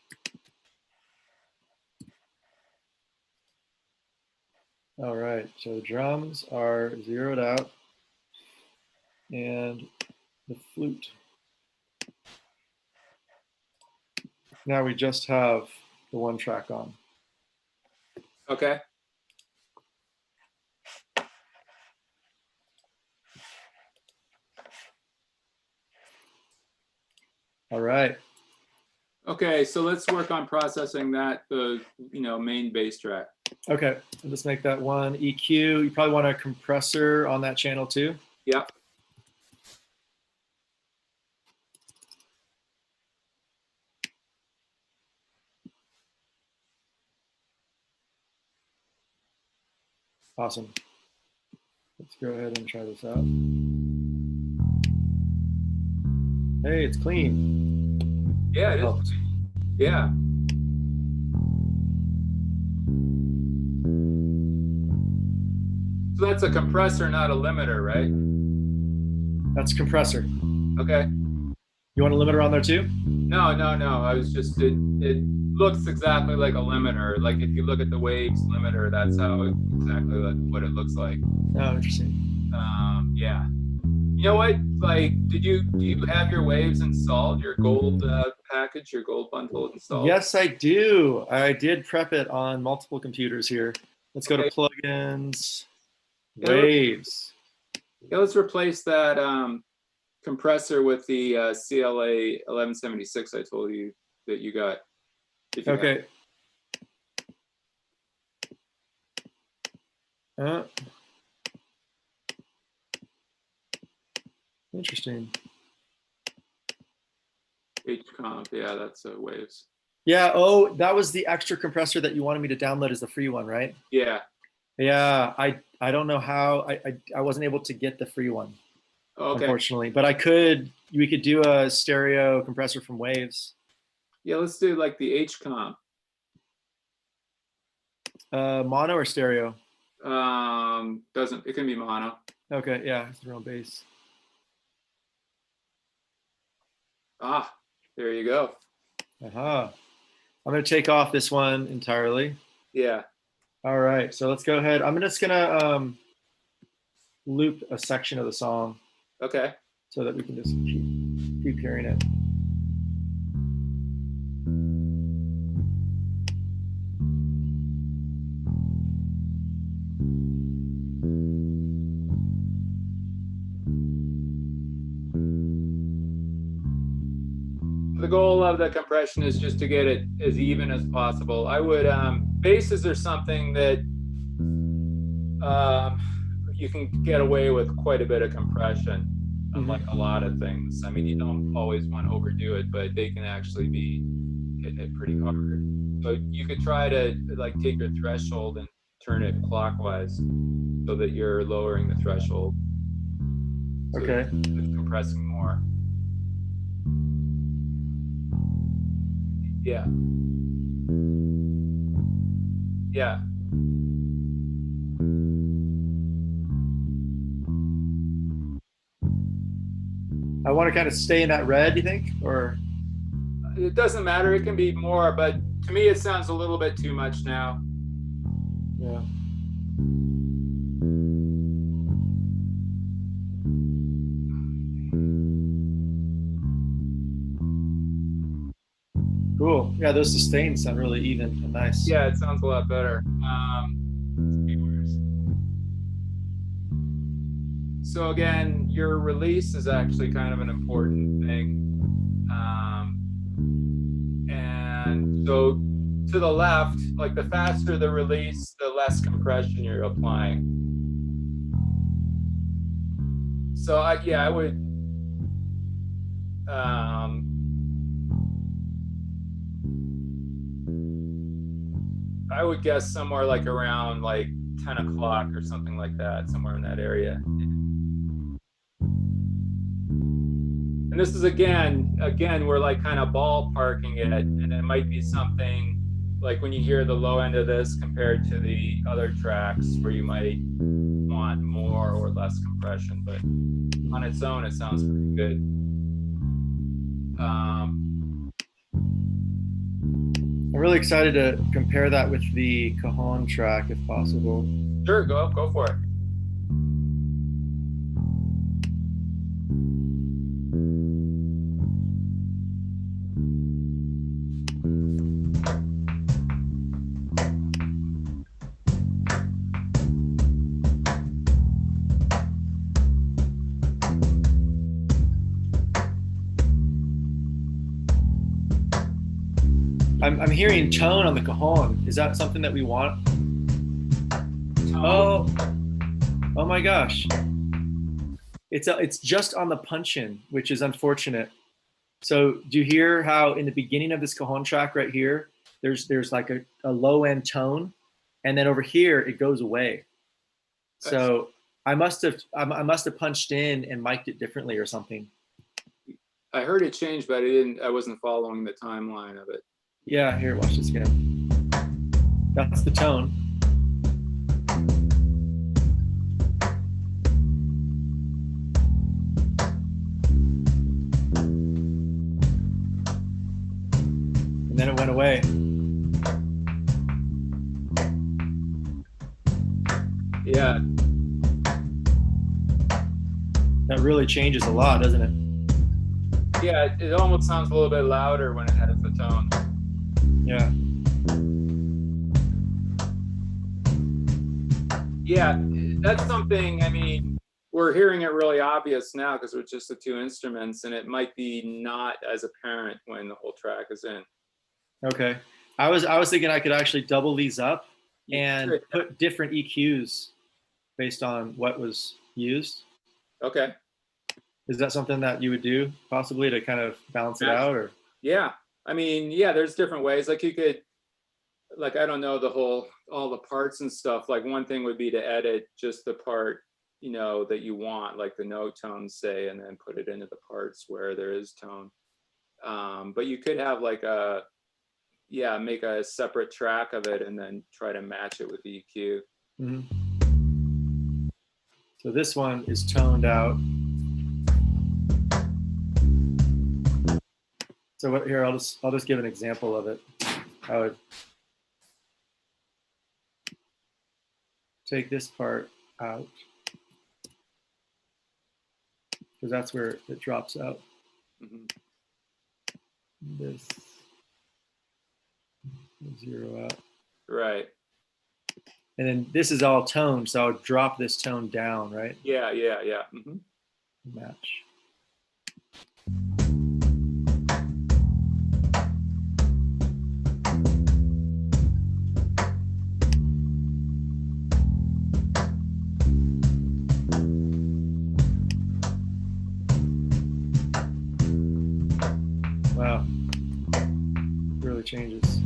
All right, so the drums are zeroed out and the flute. Now we just have the one track on.
Okay.
All right.
Okay, so let's work on processing that, the main bass track.
Okay, I'll just make that one EQ. You probably want a compressor on that channel too.
Yep.
Awesome. Let's go ahead and try this out. Hey, it's clean.
Yeah, it is. Yeah. So that's a compressor, not a limiter, right?
That's compressor.
Okay.
You want a limiter on there too?
No. I was just, it looks exactly like a limiter. Like if you look at the Waves limiter, that's how exactly what it looks like.
Oh, interesting.
Yeah. You know what? Like, do you have your Waves installed? Your gold package, your gold bundle installed?
Yes, I do. I did prep it on multiple computers here. Let's go to
Okay.
plugins, Waves.
Yeah, let's replace that compressor with the CLA 1176 I told you that you got.
Okay. Interesting.
H-comp, yeah, that's Waves.
Yeah. Oh, that was the extra compressor that you wanted me to download as the free one, right?
Yeah.
Yeah. I don't know how I wasn't able to get the free one,
Okay.
unfortunately. But we could do a stereo compressor from Waves.
Yeah, let's do like the H-comp.
Mono or stereo?
It can be mono.
Okay, yeah, it's real bass.
Ah, there you go.
Aha. I'm gonna take off this one entirely.
Yeah.
All right, so let's go ahead. I'm just gonna loop a section of the song.
Okay.
So that we can just keep hearing it.
The goal of the compression is just to get it as even as possible. I would, basses are something that you can get away with quite a bit of compression, unlike a lot of things. I mean, you don't always want to overdo it, but they can actually be hitting it pretty hard. So you could try to like take your threshold and turn it clockwise so that you're lowering the threshold. So
Okay.
it's compressing more. Yeah. Yeah.
I want to kind of stay in that red, you think? Or
it doesn't matter, it can be more, but to me it sounds a little bit too much now.
yeah. Cool. Yeah, those sustains sound really even and nice.
Yeah, it sounds a lot better. So again, your release is actually kind of an important thing. And so to the left, like the faster the release, the less compression you're applying. So I would I would guess somewhere like around like 10 o'clock or something like that, somewhere in that area. And this is again, we're like kind of ballparking it, and it might be something like when you hear the low end of this compared to the other tracks where you might want more or less compression, but on its own, it sounds pretty good.
I'm really excited to compare that with the Cajon track, if possible.
Sure, go for it.
I'm hearing tone on the Cajon. Is that something that we want? Oh my gosh. It's just on the punch-in, which is unfortunate. So do you hear how in the beginning of this Cajon track right here, there's like a low end tone, and then over here it goes away. So I must have punched in and mic'd it differently or something.
I heard it change, but I wasn't following the timeline of it.
Yeah, here, watch this again. That's the tone. And then it went away.
Yeah.
That really changes a lot, doesn't it?
Yeah, it almost sounds a little bit louder when it has the tone.
Yeah.
Yeah, that's something, I mean, we're hearing it really obvious now because it's just the two instruments, and it might be not as apparent when the whole track is in.
Okay. I was thinking I could actually double these up and put different EQs based on what was used.
Okay.
Is that something that you would do possibly to kind of balance it out, or?
Yeah. I mean, yeah, there's different ways. Like you could, like, I don't know, all the parts and stuff. Like one thing would be to edit just the part, you know, that you want, like the note tones, say, and then put it into the parts where there is tone. But you could have like make a separate track of it and then try to match it with the EQ.
Mm-hmm. So this one is toned out. So what, here, I'll just give an example of it. I would take this part out because that's where it drops out.
Mm-hmm.
This zero out.
Right.
And then this is all toned, so I would drop this tone down, right?
Yeah. Mm-hmm.
Match. Wow. It really changes.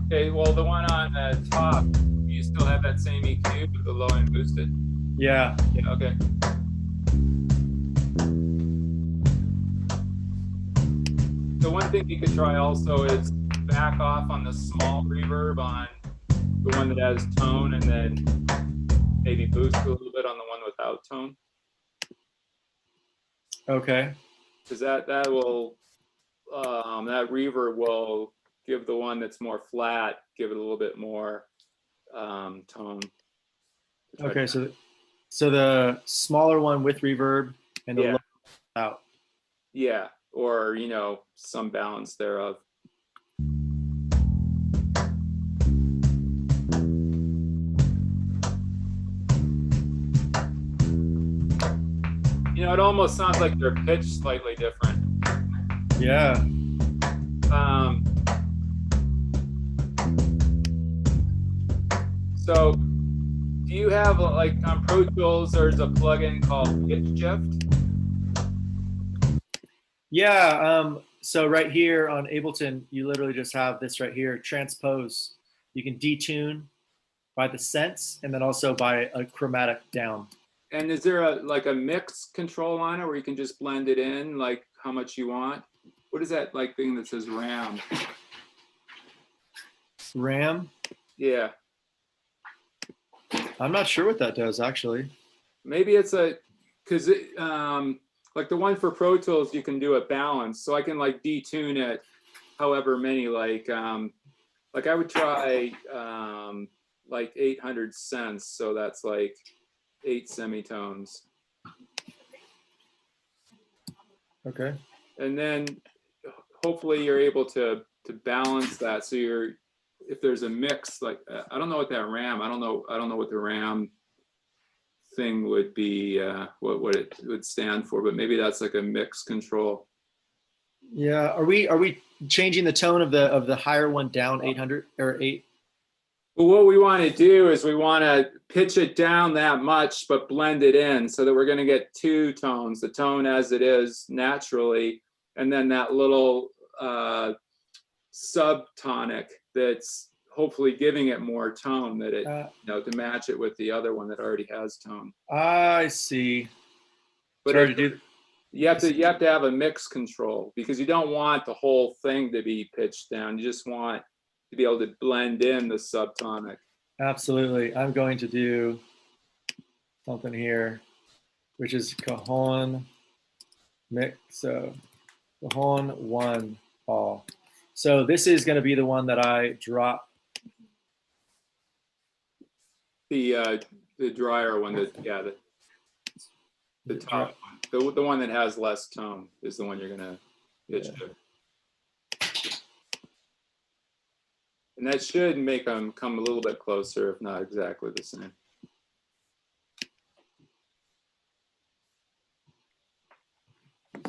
Okay, well, the one on the top, you still have that same EQ with the low end boosted?
Yeah.
Yeah, okay. The one thing you could try also is back off on the small reverb on the one that has tone, and then maybe boost a little bit on the one without tone.
Okay.
Because that will, that reverb will give the one that's more flat, give it a little bit more tone.
Okay, so the smaller one with reverb and the low out.
Yeah, or, you know, some balance thereof. You know, it almost sounds like they're pitched slightly different.
Yeah.
So do you have, like, on Pro Tools, there's a plugin called Pitch Shift?
Yeah, so right here on Ableton, you literally just have this right here, transpose. You can detune by the sense and then also by a chromatic down.
And is there a mix control on it where you can just blend it in, like how much you want? what is that like thing that says RAM?
RAM?
Yeah.
I'm not sure what that does actually.
Maybe it's because like the one for Pro Tools, you can do a balance. So I can like detune it however many, like I would try like 800 cents. So that's like 8 semitones.
Okay.
And then hopefully you're able to balance that. So if there's a mix, like I don't know what that RAM, I don't know what the RAM thing would be, what it would stand for, but maybe that's like a mix control.
Yeah. Are we changing the tone of the higher one down 800 or 8?
Well, what we want to do is we want to pitch it down that much, but blend it in so that we're going to get two tones, the tone as it is naturally, and then that little subtonic that's hopefully giving it more tone, that it, to match it with the other one that already has tone.
I see.
But you have to have a mix control, because you don't want the whole thing to be pitched down. You just want to be able to blend in the subtonic.
Absolutely. I'm going to do something here, which is cajon mix. So cajon 1 all. So this is going to be the one that I drop.
The drier one, the top one, the one that has less tone is the one you're gonna pitch to. And that should make them come a little bit closer, if not exactly the same.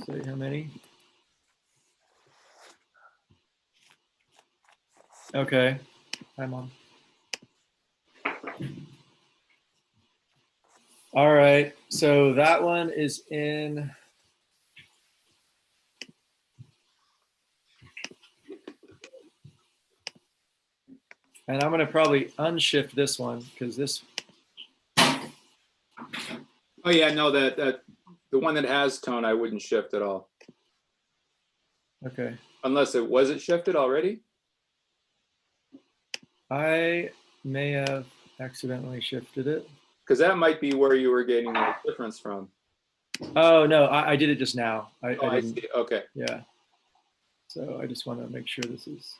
Say how many? Okay, hi Mom. All right, so that one is in. And I'm gonna probably unshift this one because this.
Oh yeah, no, that the one that has tone, I wouldn't shift at all.
Okay.
Unless it shifted already?
I may have accidentally shifted it.
Because that might be where you were getting the difference from.
Oh no, I did it just now. I
I
didn't.
see. Okay.
Yeah. So I just want to make sure this is.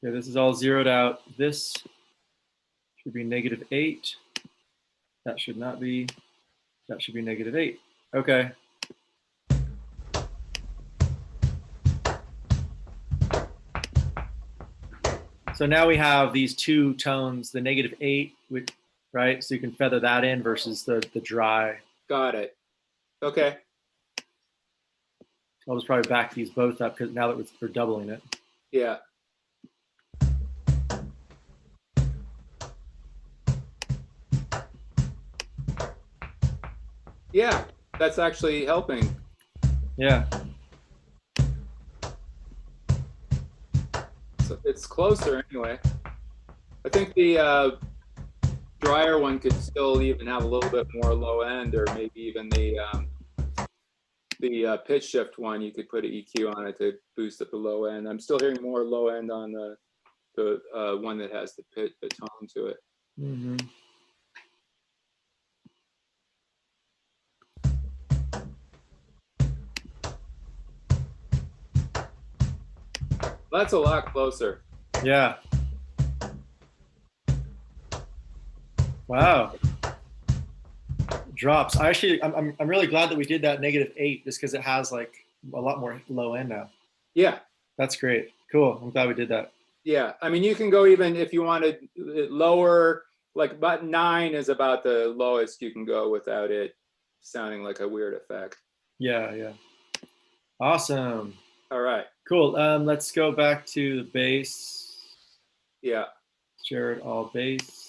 Yeah, this is all zeroed out. This should be -8. That should not be. That should be -8. Okay. So now we have these two tones, the -8, right? So you can feather that in versus the dry.
Got it. Okay.
I'll just probably back these both up because now that we're doubling it.
Yeah. Yeah, that's actually helping.
Yeah.
So it's closer anyway. I think the drier one could still even have a little bit more low end, or maybe even the pitch shift one, you could put an EQ on it to boost up the low end. I'm still hearing more low end on the one that has the tone to it.
Mm-hmm.
That's a lot closer.
Yeah. Wow. Drops. I'm really glad that we did that -8 just because it has like a lot more low end now.
Yeah.
That's great. Cool. I'm glad we did that.
Yeah. I mean, you can go even if you wanted lower, like about 9 is about the lowest you can go without it sounding like a weird effect.
Yeah. Yeah. Awesome.
All right.
Cool. Let's go back to the bass.
Yeah.
Jared all bass.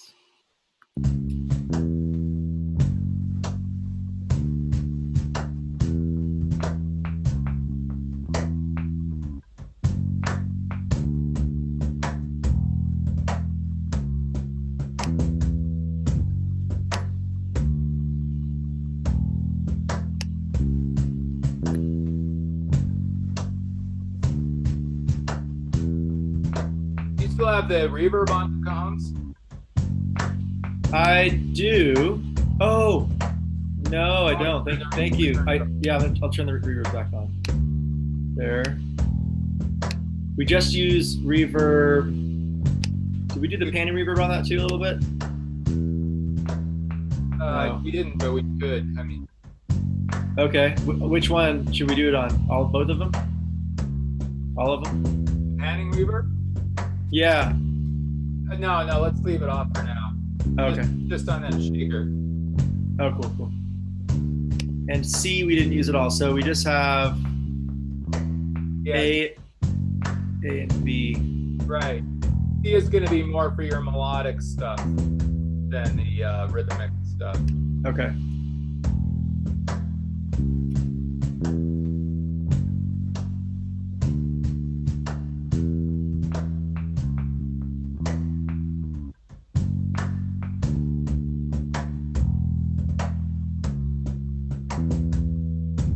still have the reverb on the cajones?
I do. Oh, no, I don't. Thank you. I'll turn the reverb back on. There. We just use reverb. Did we do the panning reverb on that too a little bit? No.
We didn't, but we could. I mean.
Okay. Which one should we do it on? Both of them? All of them?
Panning reverb?
Yeah.
No, let's leave it off for now.
Okay.
Just on that shaker.
Oh, cool. And C, we didn't use at all. So we just have A and B.
Right. C is going to be more for your melodic stuff than the rhythmic stuff.
Okay.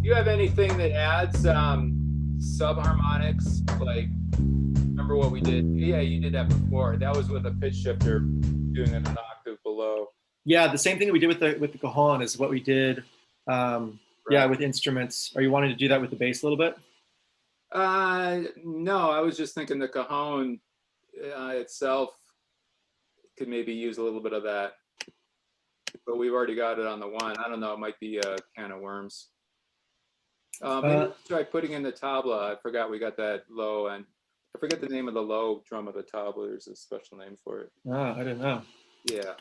Do you have anything that adds subharmonics? Like, remember what we did? Yeah, you did that before. That was with a pitch shifter doing it an octave below.
Yeah, the same thing that we did with the cajon is what we did.
Right.
Yeah, with instruments. Are you wanting to do that with the bass a little bit?
No, I was just thinking the cajon itself could maybe use a little bit of that. But we've already got it on the one. I don't know, it might be a can of worms. Maybe try putting in the tabla. I forgot we got that low, and I forget the name of the low drum of the tabla. There's a special name for it.
Oh, I didn't know.
Yeah.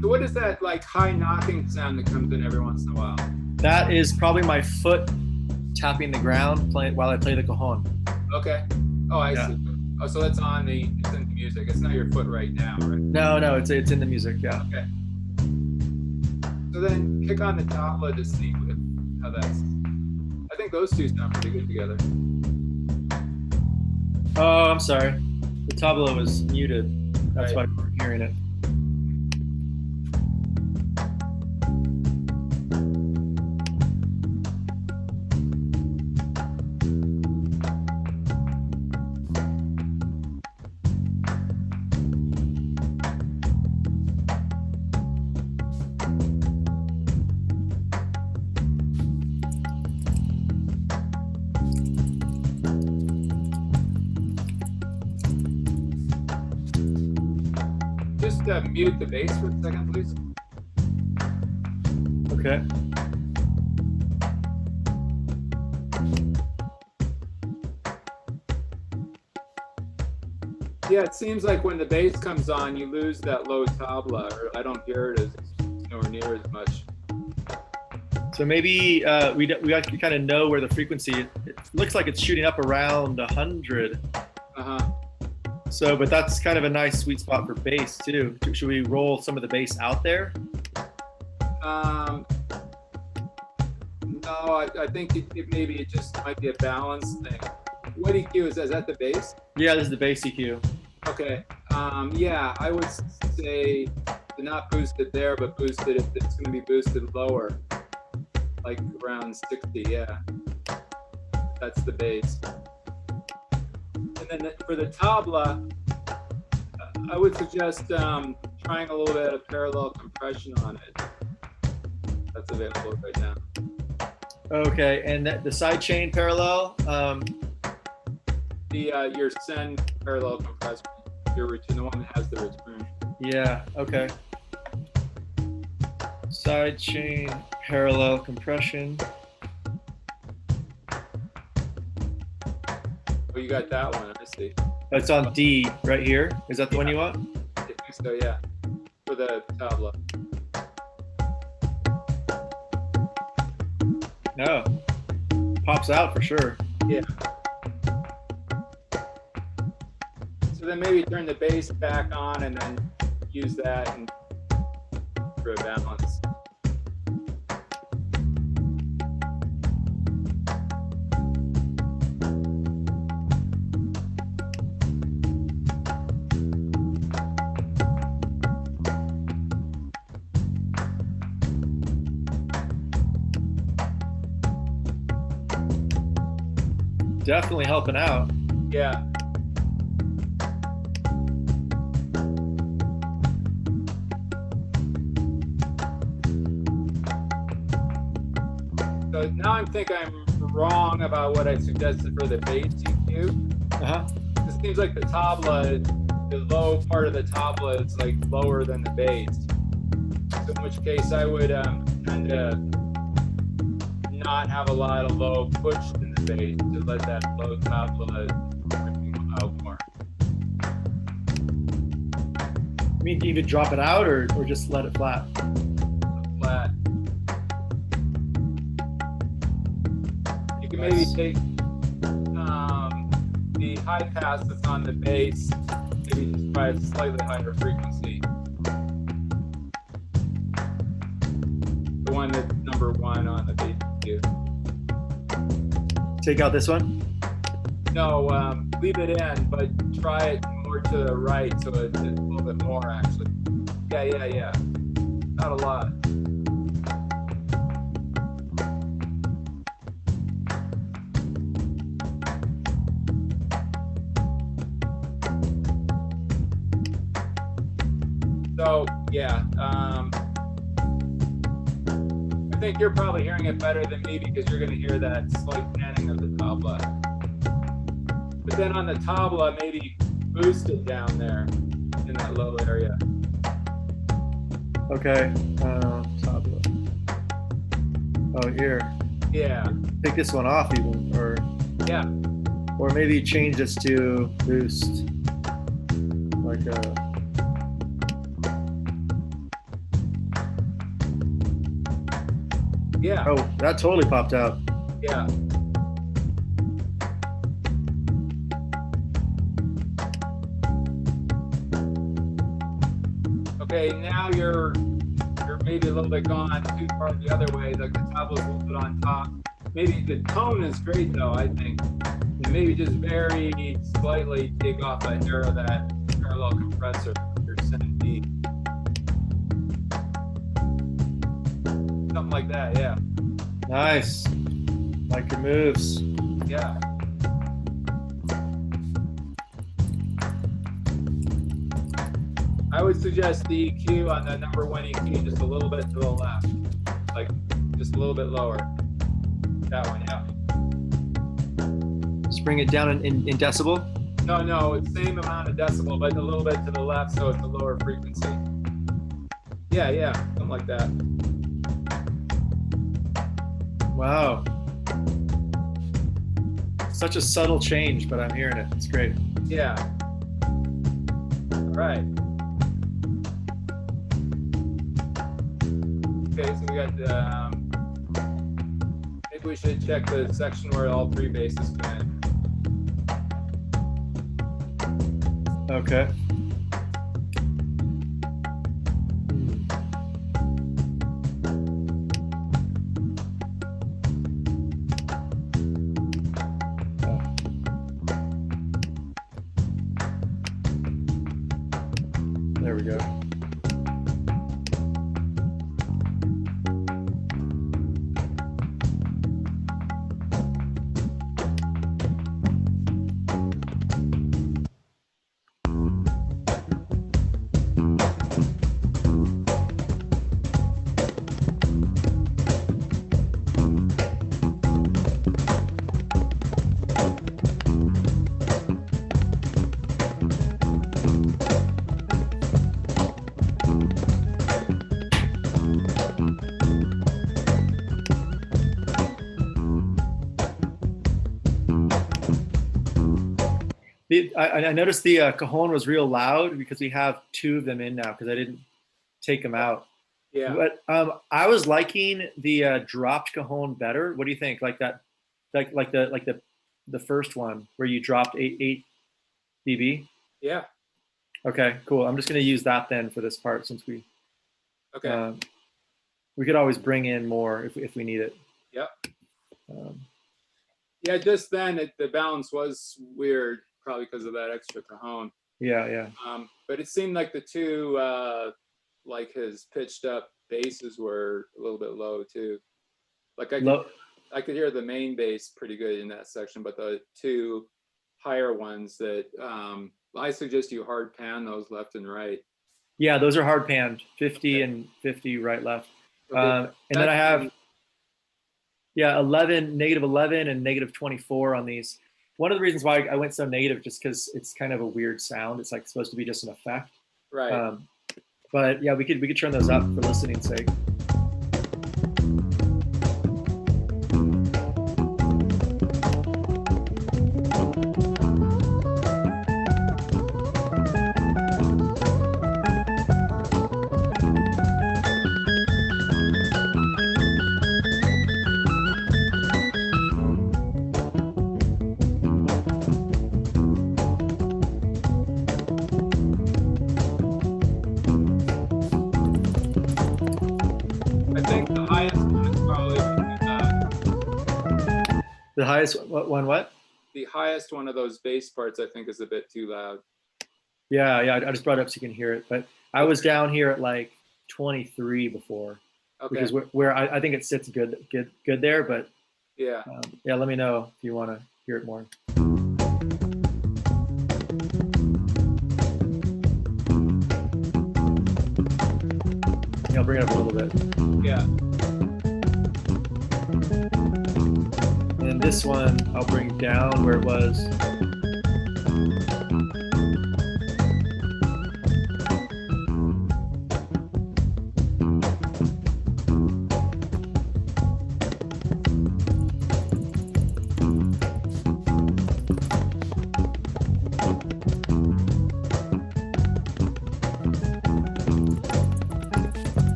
So what is that like high knocking sound that comes in every once in a while?
That is probably my foot tapping the ground while I play the cajon.
Okay. Oh, I see. Oh, so that's it's in the music. It's not your foot right now, right?
No, it's in the music. Yeah.
Okay. So then kick on the tabla to see how that's. I think those two sound pretty good together.
Oh, I'm sorry. The tabla was muted. That's why we're hearing it.
Just mute the bass for a second, please.
Okay.
Yeah, it seems like when the bass comes on, you lose that low tabla, or I don't hear it as nowhere near as much.
So maybe we got to kind of know where the frequency. It looks like it's shooting up around 100. So, but that's kind of a nice sweet spot for bass too. Should we roll some of the bass out there?
No, I think maybe it just might be a balance thing. What EQ is that? Is that the bass?
Yeah, this is the bass EQ.
Okay. Yeah, I would say not boosted there, but boosted if it's going to be boosted lower, like around 60. Yeah, that's the bass. And then for the tabla, I would suggest trying a little bit of parallel compression on it. That's available right now.
Okay, and the sidechain parallel.
Your send parallel compression, your return, the one that has the return.
Yeah. Okay. Sidechain parallel compression.
Oh, you got that one. I see.
That's on D right here. Is that the one you want?
I think so. Yeah. For the tabla.
No. Pops out for sure.
Yeah. Is So then maybe turn the bass back on and then use that and for a balance.
Definitely helping out.
Yeah. So now I think I'm wrong about what I suggested for the bass EQ. It seems like the tabla, the low part of the tabla is like lower than the bass. So in which case I would tend to not have a lot of low push in the bass to let that low tabla out more.
I mean, do you even drop it out or just let it flat?
Flat. You can maybe take the high pass that's on the bass, maybe just try a slightly higher frequency. The one that's number 1 on the bass EQ.
Take out this one?
No, leave it in, but try it more to the right so it's a little bit more actually. Yeah. Not a lot. So yeah, I think you're probably hearing it better than me because you're going to hear that slight panning of the tabla. But then on the tabla, maybe boost it down there in that low area.
Okay, tabla. Oh, here.
Yeah.
Take this one off even, or
Yeah.
or maybe change this to boost, like a.
Yeah.
Oh, that totally popped out.
Yeah. Okay, now you're maybe a little bit gone too far the other way. Like the tabla's a little bit on top. Maybe the tone is great though, I think. And maybe just very slightly take off a hair of that parallel compressor, your send D. Something like that, yeah.
Nice. Like your moves.
Yeah. I would suggest the EQ on the number 1 EQ just a little bit to the left. Like just a little bit lower. That one, yeah.
Just bring it down in decibel?
No, it's the same amount of decibel, but a little bit to the left so it's a lower frequency. Yeah, something like that.
Wow. Such a subtle change, but I'm hearing it. It's great.
Yeah. All right. Okay, so we got maybe we should check the section where all 3 basses come in.
Okay. There we go. I noticed the cajon was real loud because we have 2 of them in now because I didn't take them out.
Yeah.
But I was liking the dropped cajon better. What do you think? Like that, like the first one where you dropped 8 dB.
Yeah.
Okay, cool. I'm just going to use that then for this part since
Okay.
We could always bring in more if we need it.
Yep.
Um,
Yeah, just then the balance was weird, probably because of that extra cajon.
yeah, yeah.
But it seemed like the two, like his pitched up basses were a little bit low too. Like I could hear the main bass pretty good in that section, but the two higher ones that I suggest you hard pan those left and right.
Yeah, those are hard panned, 50 and 50 right left.
Okay.
And then I have, yeah, 11, -11 and -24 on these. One of the reasons why I went so negative just because it's kind of a weird sound. It's like supposed to be just an effect.
Right.
But yeah, we could turn those up for listening's sake. The highest one, what?
The highest one of those bass parts, I think, is a bit too loud.
Yeah, yeah. I just brought it up so you can hear it. But I was down here at like 23 before, which is where I think it sits good there. But
yeah,
yeah. Let me know if you want to hear it more. Yeah, I'll bring it up a little bit.
Yeah.
And this one I'll bring down where it was.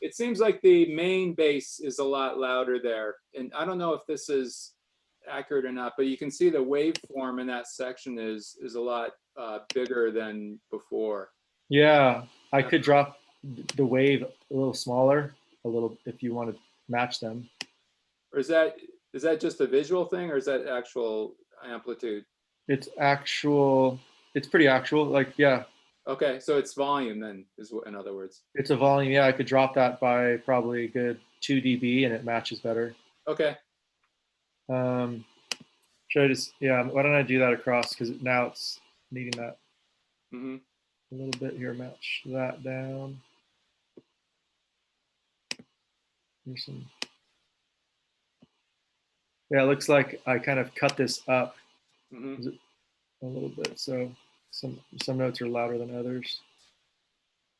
It seems like the main bass is a lot louder there. And I don't know if this is accurate or not, but you can see the waveform in that section is a lot bigger than before.
Yeah, I could drop the wave a little smaller, a little, if you want to match them.
Or is that just a visual thing, or is that actual amplitude?
It's actual, it's pretty actual, like, yeah.
Okay, so it's volume then, is in other words.
It's a volume, yeah. I could drop that by probably a good 2 dB and it matches better.
Okay.
Should I just, yeah, why don't I do that across, because now it's needing that a little bit here, match that down. Here's some, yeah, it looks like I kind of cut this up a little bit, so some notes are louder than others.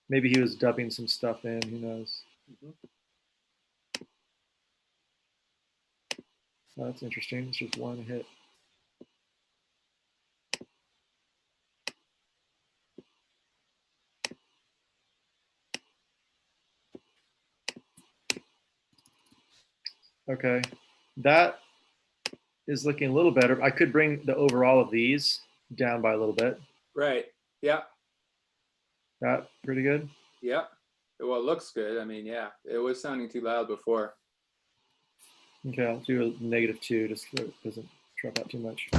Maybe he was dubbing some stuff in, who knows. Oh, that's interesting. It's just one hit. Okay, that is looking a little better. I could bring the overall of these down by a little bit.
Right. Yeah.
That pretty good?
Yeah. Well, it looks good. I mean, yeah, it was sounding too loud before.
Okay, I'll do a -2 just so it doesn't drop out too much.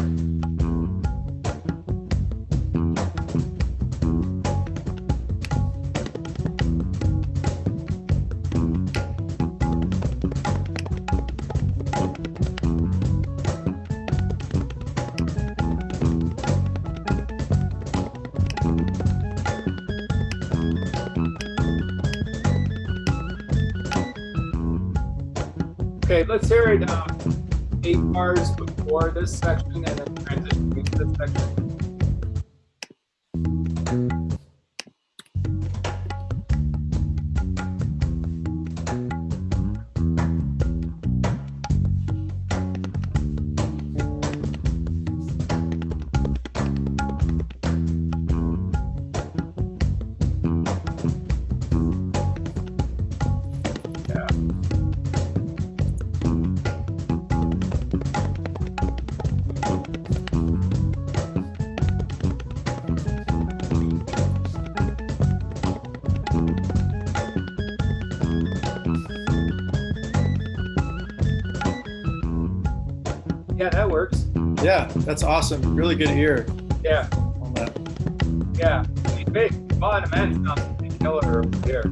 Okay, let's hear it 8 bars before this section and then transition into this section. Yeah, that works.
Yeah, that's awesome. Really good ear
Yeah,
on that.
yeah. He's big. Bottom end sounds pretty killer over here.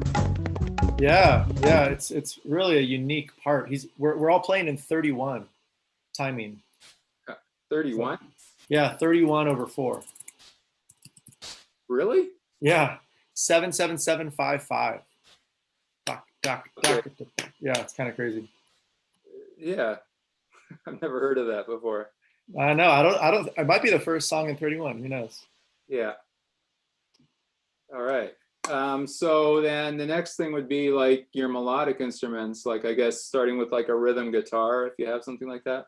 Yeah, yeah, it's really a unique part. We're all playing in 31 timing.
31?
So, yeah, 31 over 4.
Really?
Yeah, 77755.
Okay.
Yeah, it's kind of crazy.
Yeah, I've never heard of that before.
I know. I don't. It might be the first song in 31. Who knows?
Yeah. All right. So then the next thing would be like your melodic instruments, like I guess starting with like a rhythm guitar, if you have something like that.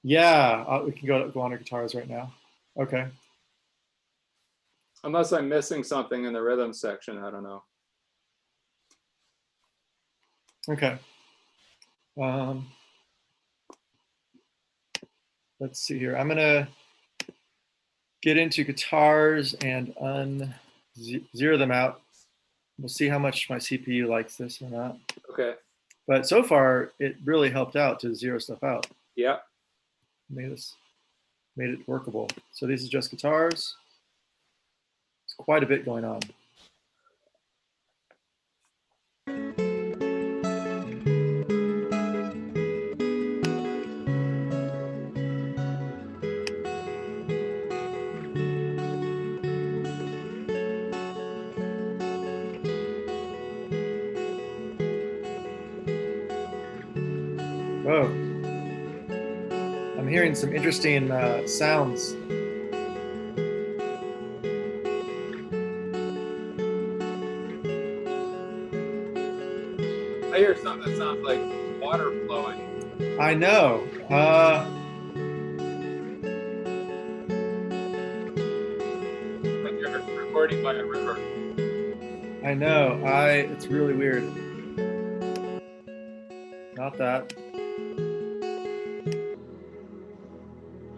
Yeah, we can go on our guitars right now. Okay.
Unless I'm missing something in the rhythm section, I don't know.
Okay. Let's see here. I'm gonna get into guitars and zero them out. We'll see how much my CPU likes this or not.
Okay.
But so far, it really helped out to zero stuff out.
Yeah.
Made it workable. So these are just guitars. It's quite a bit going on. Whoa. I'm hearing some interesting sounds.
I hear something that sounds like water flowing.
I know.
Like you're recording by a river.
I know. It's really weird. Not that.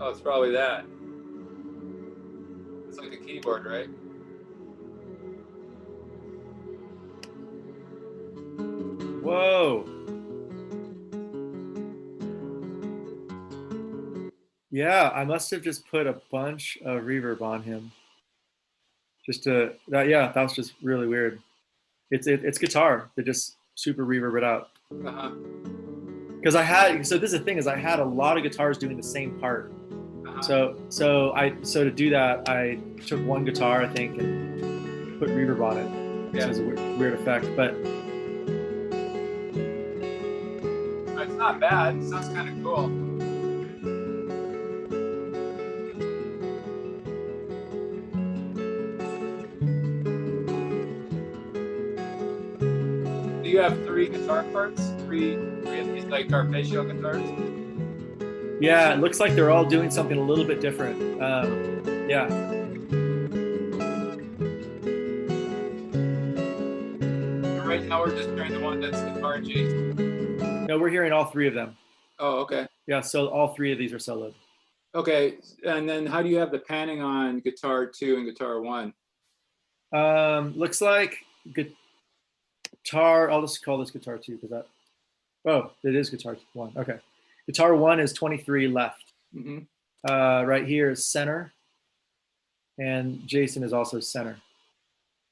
Oh, it's probably that. It's like a keyboard, right?
Whoa. Yeah, I must have just put a bunch of reverb on him. Just to that, yeah, that was just really weird. It's guitar. They just super reverb it out.
Uh-huh.
Because so this is the thing is I had a lot of guitars doing the same part.
Uh-huh.
So to do that, I took one guitar, I think, and put reverb on it.
Yeah.
So it's a weird effect, but
It's not bad. It sounds kind of cool. Do you have 3 guitar parts? Three of these like arpeggio guitars?
yeah, it looks like they're all doing something a little bit different. Yeah.
And right now we're just hearing the one that's guitar adjacent.
No, we're hearing all 3 of them.
Oh, okay.
Yeah, so all 3 of these are soloed.
Okay, and then how do you have the panning on guitar 2 and guitar 1?
Looks like guitar. I'll just call this guitar 2 because that. Oh, it is guitar 1. Okay, guitar 1 is 23 left.
Mm-hmm.
Right here is center, and Jason is also center.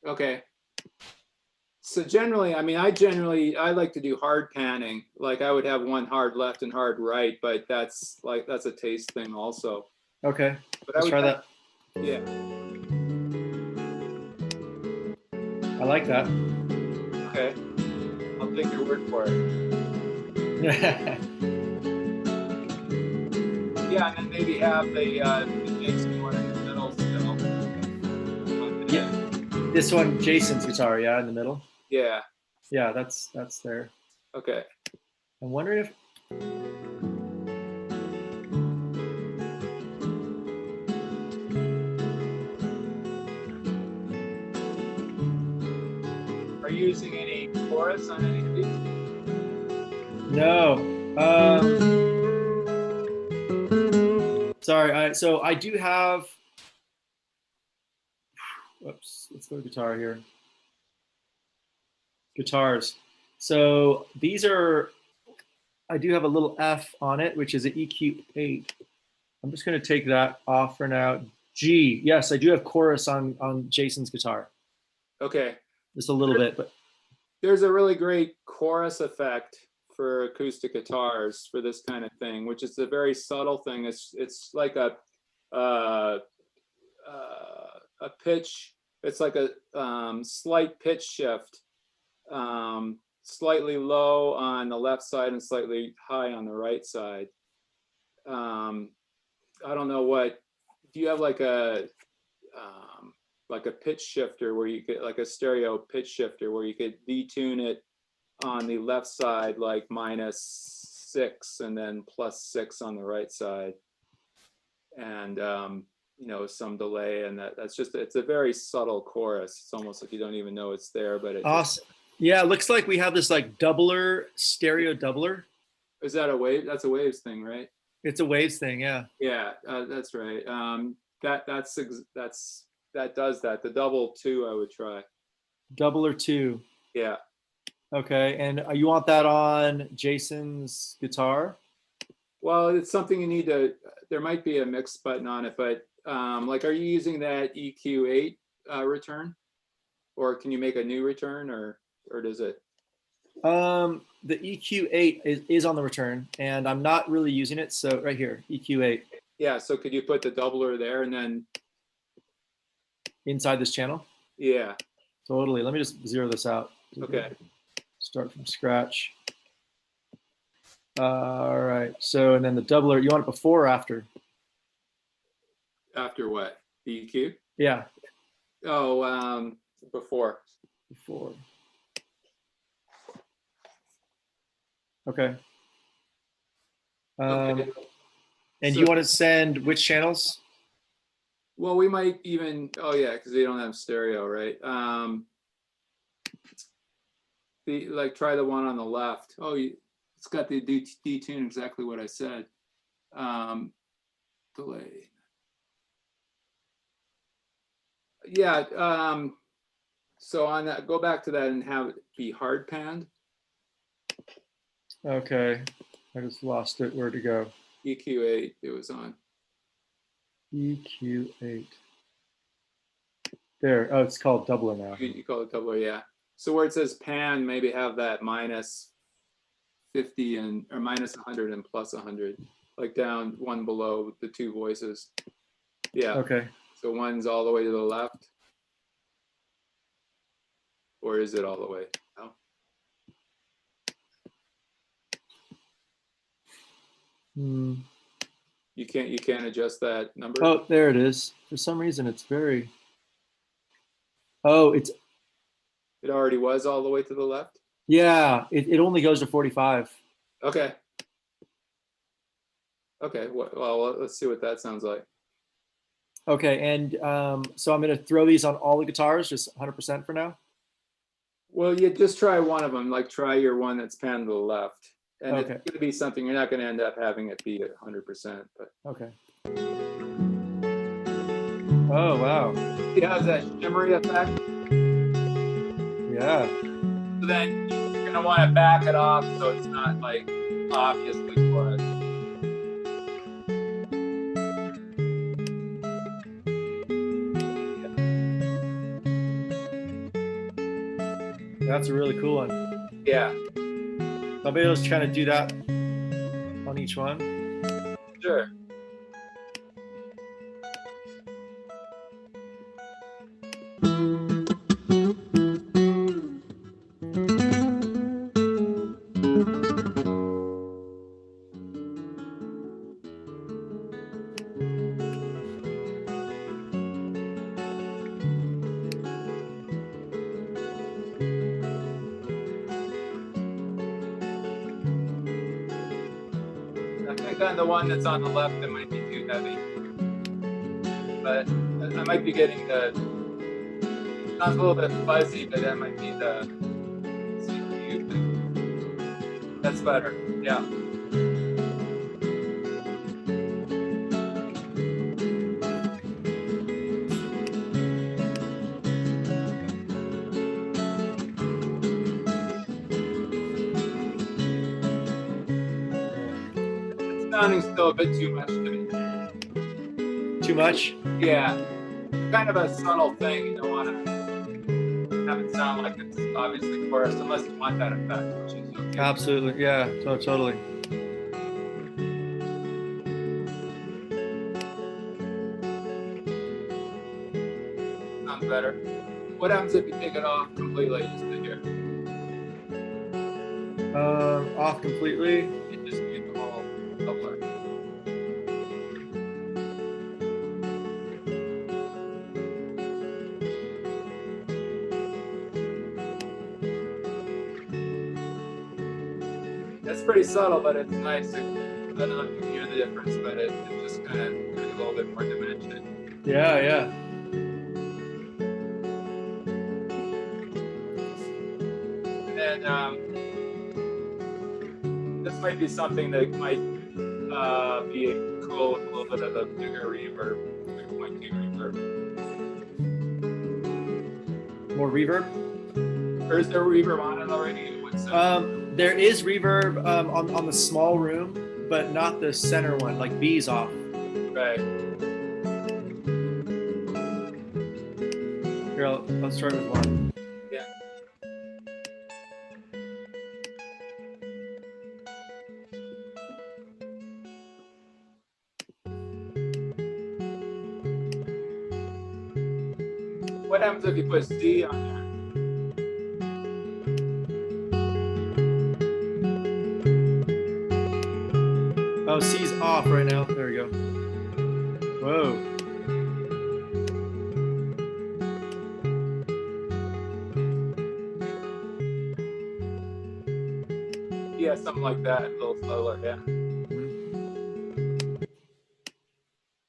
Okay. So generally, I mean, I like to do hard panning. Like I would have one hard left and hard right, but that's a taste thing also.
Okay,
But
let's try that.
Yeah.
I like that.
Okay. I'll take your word for it. Yeah, and then maybe have the Jason one in the middle still.
Yeah. This one, Jason's guitar, yeah, in the middle.
Yeah.
Yeah, that's there.
Okay.
I'm wondering if.
Are you using any chorus on any of these?
No. Sorry. So I do have. Whoops. Let's go to guitar here. Guitars. So these are I do have a little F on it, which is an EQ8. I'm just going to take that off for now. G, yes, I do have chorus on Jason's guitar.
Okay.
Just a little bit, but
There's a really great chorus effect for acoustic guitars for this kind of thing, which is a very subtle thing. It's like uh, a pitch. It's like a slight pitch shift, slightly low on the left side and slightly high on the right side. I don't know what. Do you have like a pitch shifter where you could, like a stereo pitch shifter where you could detune it on the left side, like -6 and then +6 on the right side, and you know, some delay, and that's just, it's a very subtle chorus. It's almost like you don't even know it's there, but it
awesome. Yeah, it looks like we have this like doubler, stereo doubler.
Is that a wave? That's a waves thing, right?
It's a waves thing, yeah.
Yeah, that's right. That does that. The double two, I would try.
Doubler 2.
Yeah.
Okay, and you want that on Jason's guitar?
Well, it's something you need to. There might be a mix button on it, but like, are you using that EQ8 return, or can you make a new return, or does it?
The EQ8 is on the return, and I'm not really using it. So right here, EQ8.
Yeah. So could you put the doubler there and then
inside this channel?
Yeah.
Totally. Let me just zero this out.
Okay.
Start from scratch. All right. So, and then the doubler, you want it before or after?
After what? The EQ?
Yeah.
Oh, before.
Before. Okay.
Okay.
And
So,
you want to send which channels?
well, we might even, oh yeah, because they don't have stereo, right? Like, try the one on the left. Oh, it's got the detune, exactly what I said. Delay. Yeah. So on that, go back to that and have it be hard panned.
Okay. I just lost it. Where'd it go?
EQ8, it was on.
EQ8. There. Oh, it's called doubler now.
You call it doubler, yeah. So where it says pan, maybe have that -50 and or -100 and +100, like down one below the two voices. Yeah.
Okay.
So one's all the way to the left, or is it all the way? No. You can't adjust that number.
Oh, there it is. For some reason, it's very. Oh, it's.
It already was all the way to the left.
Yeah, it only goes to 45.
Okay. Okay. Well, let's see what that sounds like.
Okay, and so I'm going to throw these on all the guitars, just 100% for now.
Well, you just try one of them. Like, try your one that's panned to the left, and
Okay.
it's going to be something you're not going to end up having it be 100%. But
Okay. Oh wow.
it has that shimmery effect.
Yeah.
So then you're going to want to back it off so it's not like obviously chorus.
That's a really cool one.
Yeah.
I'll be able to try to do that on each one.
Sure. I think on the one that's on the left, it might be too heavy. But I might be getting the, sounds a little bit fuzzy, but that might be the CPU thing. That's better, yeah. sounding still a bit too much to me.
Too much?
Yeah, kind of a subtle thing. You don't want to have it sound like it's obviously chorus unless you want that effect, which is okay.
Absolutely, yeah, totally.
Sounds better. What happens if you take it off completely just to hear?
Off completely.
You just get the whole doubler. It's pretty subtle, but it's nice. I don't know if you can hear the difference, but it just kind of gives a little bit more dimension.
Yeah, yeah.
And this might be something that might be cool with a little bit of a bigger reverb, 3.2 reverb.
More reverb?
Or is there reverb on it already? What's
there is reverb on the small room, but not the center one, like B's off.
Right.
Here, I'll start with one.
Yeah. What happens if you put C on there?
Oh, C's off right now. There we go. Whoa.
Yeah, something like that, a little slower, yeah.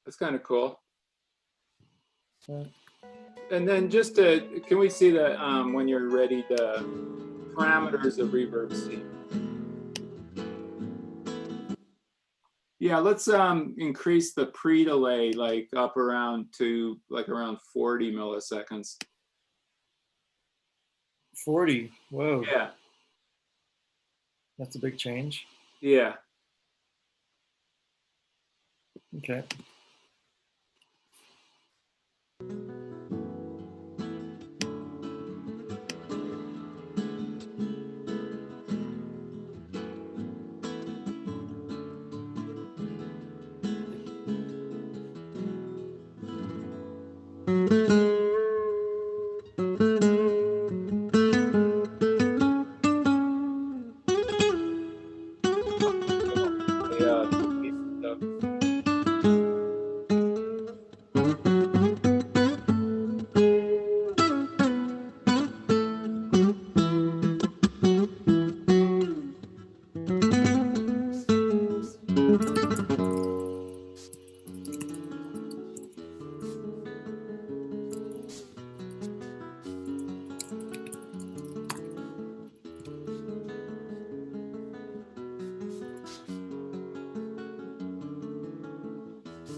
That's kind of cool. And then just to, can we see the, when you're ready, the parameters of reverb C? Yeah, let's increase the pre-delay like up around to like around 40 milliseconds.
40, whoa.
Yeah.
That's a big change.
Yeah.
Okay.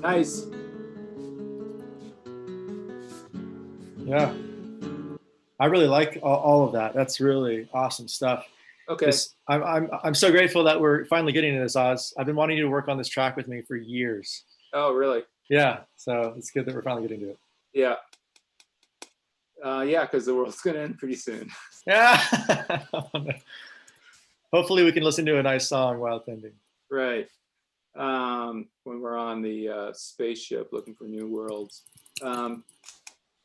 Nice.
Yeah. I really like all of that. That's really awesome stuff.
Okay.
I'm so grateful that we're finally getting to this, Oz. I've been wanting you to work on this track with me for years.
Oh, really?
Yeah. So it's good that we're finally getting to it.
Yeah. Yeah, because the world's going to end pretty soon.
Yeah. Hopefully we can listen to a nice song while it's ending.
Right. When we're on the spaceship looking for new worlds.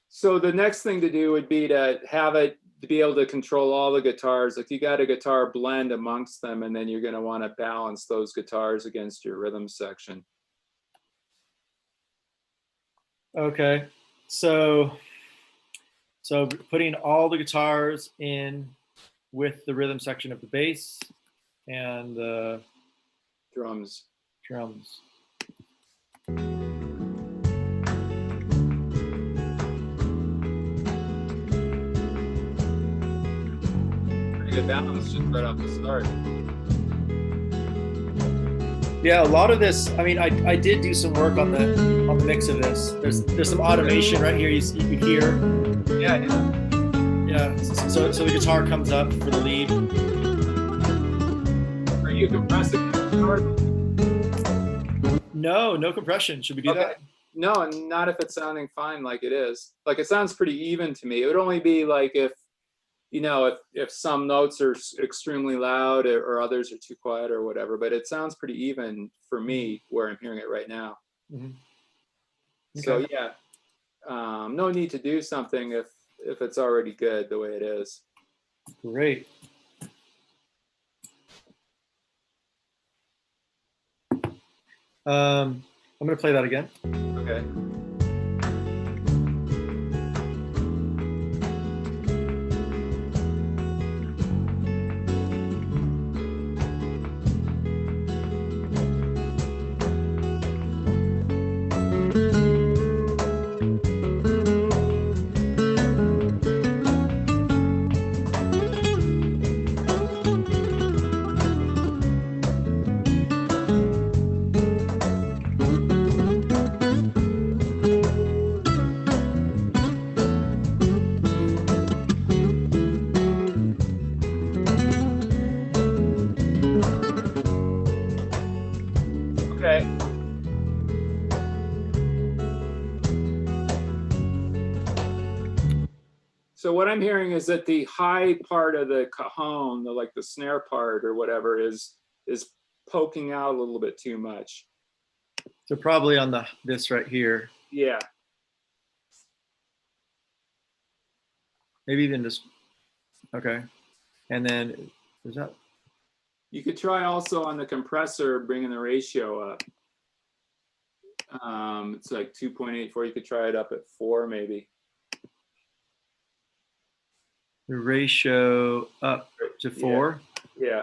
So the next thing to do would be to have it to be able to control all the guitars. Like you got a guitar blend amongst them, and then you're going to want to balance those guitars against your rhythm section.
Okay. So putting all the guitars in with the rhythm section of the bass and the
Drums. Pretty good balance just right off the start.
Yeah, a lot of this. I mean, I did do some work on the mix of this. There's some automation right here. You hear.
Yeah.
Yeah. So the guitar comes up for the lead.
Are you compressing the guitar?
No, no compression. Should we do that?
No, not if it's sounding fine like it is. Like it sounds pretty even to me. It would only be like if, you know, if some notes are extremely loud or others are too quiet or whatever, but it sounds pretty even for me where I'm hearing it right now.
Mm-hmm.
So yeah, no need to do something if it's already good the way it is.
Great. I'm going to play that again.
Okay. So what I'm hearing is that the high part of the cajon, like the snare part or whatever, is poking out a little bit too much.
So probably on this right here.
Yeah.
Maybe even just, okay. And then is that?
You could try also on the compressor, bringing the ratio up. It's like 2.84. You could try it up at 4 maybe.
The ratio up to 4.
Yeah.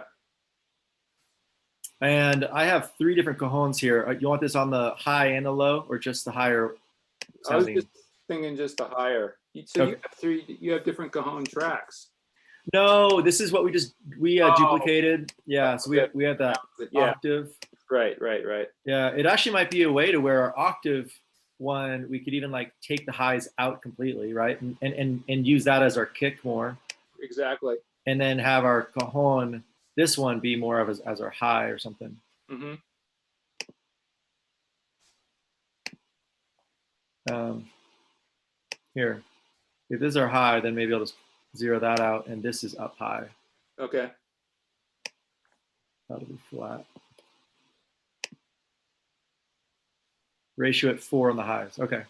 And I have 3 different cajons here. You want this on the high and the low, or just the higher sounding?
I was just thinking just the higher. So okay. You have different cajon tracks.
No, this is what we duplicated. Yeah, so we have that octave.
Right.
Yeah, it actually might be a way to where our octave one, we could even like take the highs out completely, right? And use that as our kick more.
Exactly.
And then have our cajon, this one, be more of as our high or something.
Mm-hmm.
Here, if this is our high, then maybe I'll just zero that out, and this is up high.
Okay.
That'll be flat. Ratio at 4 on the highs. Okay.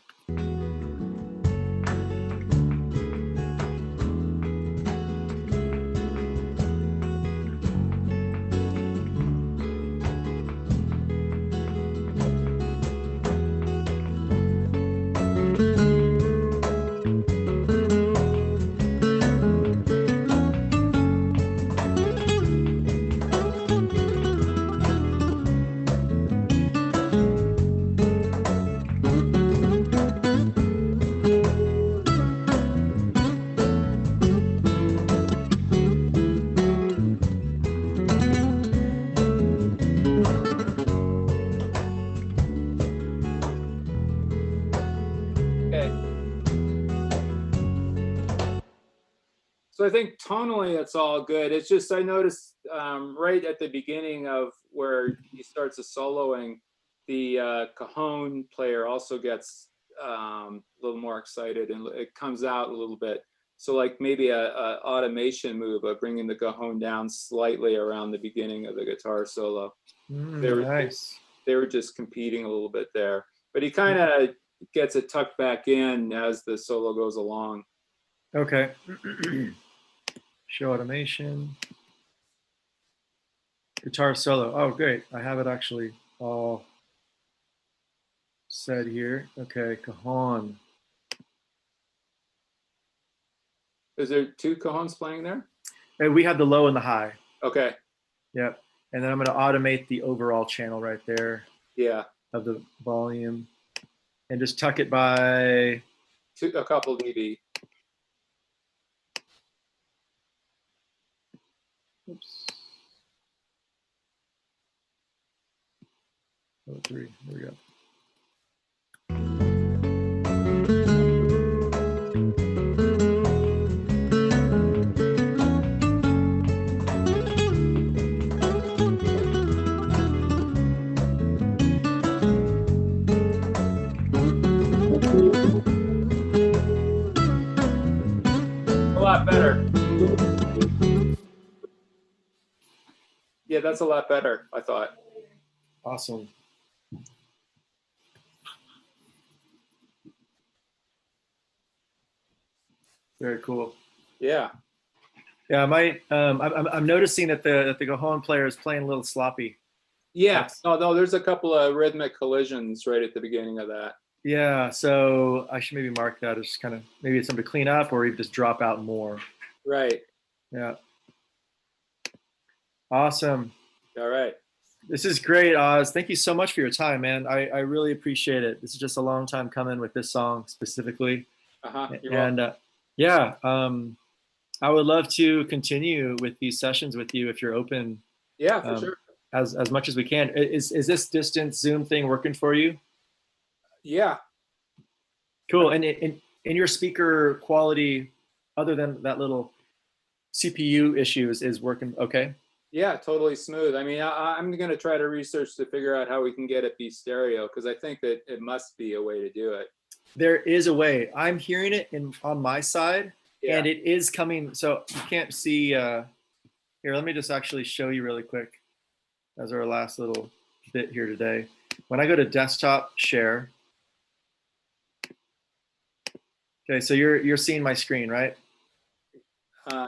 So I think tonally it's all good. It's just I noticed right at the beginning of where he starts the soloing, the cajon player also gets a little more excited and it comes out a little bit. So like maybe a automation move of bringing the cajon down slightly around the beginning of the guitar solo.
Nice.
They were just competing a little bit there, but he kind of gets it tucked back in as the solo goes along.
Okay. Show automation. Guitar solo. Oh, great. I have it actually all set here. Okay, cajon.
Is there 2 cajons playing there?
And we have the low and the high.
Okay.
Yep. And then I'm going to automate the overall channel right there.
Yeah.
Of the volume. And just tuck it by
a couple dB.
Oops. 03. There we go.
that's a lot better, I thought.
Awesome. Very cool.
Yeah.
Yeah, I'm noticing that the cajon player is playing a little sloppy.
Yeah. No, there's a couple of rhythmic collisions right at the beginning of that.
Yeah, so I should maybe mark that as kind of maybe it's something to clean up or even just drop out more.
Right.
Yeah. Awesome.
All right.
This is great, Oz. Thank you so much for your time, man. I really appreciate it. This is just a long time coming with this song specifically.
You're
And yeah, I would love to continue with these sessions with you if you're open.
Yeah, for sure.
As much as we can. Is this distance Zoom thing working for you?
Yeah.
Cool. And in your speaker quality, other than that little CPU issue, is working okay?
Yeah, totally smooth. I mean, I'm going to try to research to figure out how we can get it be stereo, because I think that it must be a way to do it.
There is a way. I'm hearing it on my side,
Yeah.
and it is coming. So you can't see. Here, let me just actually show you really quick as our last little bit here today. When I go to desktop share, okay, so you're seeing my screen, right?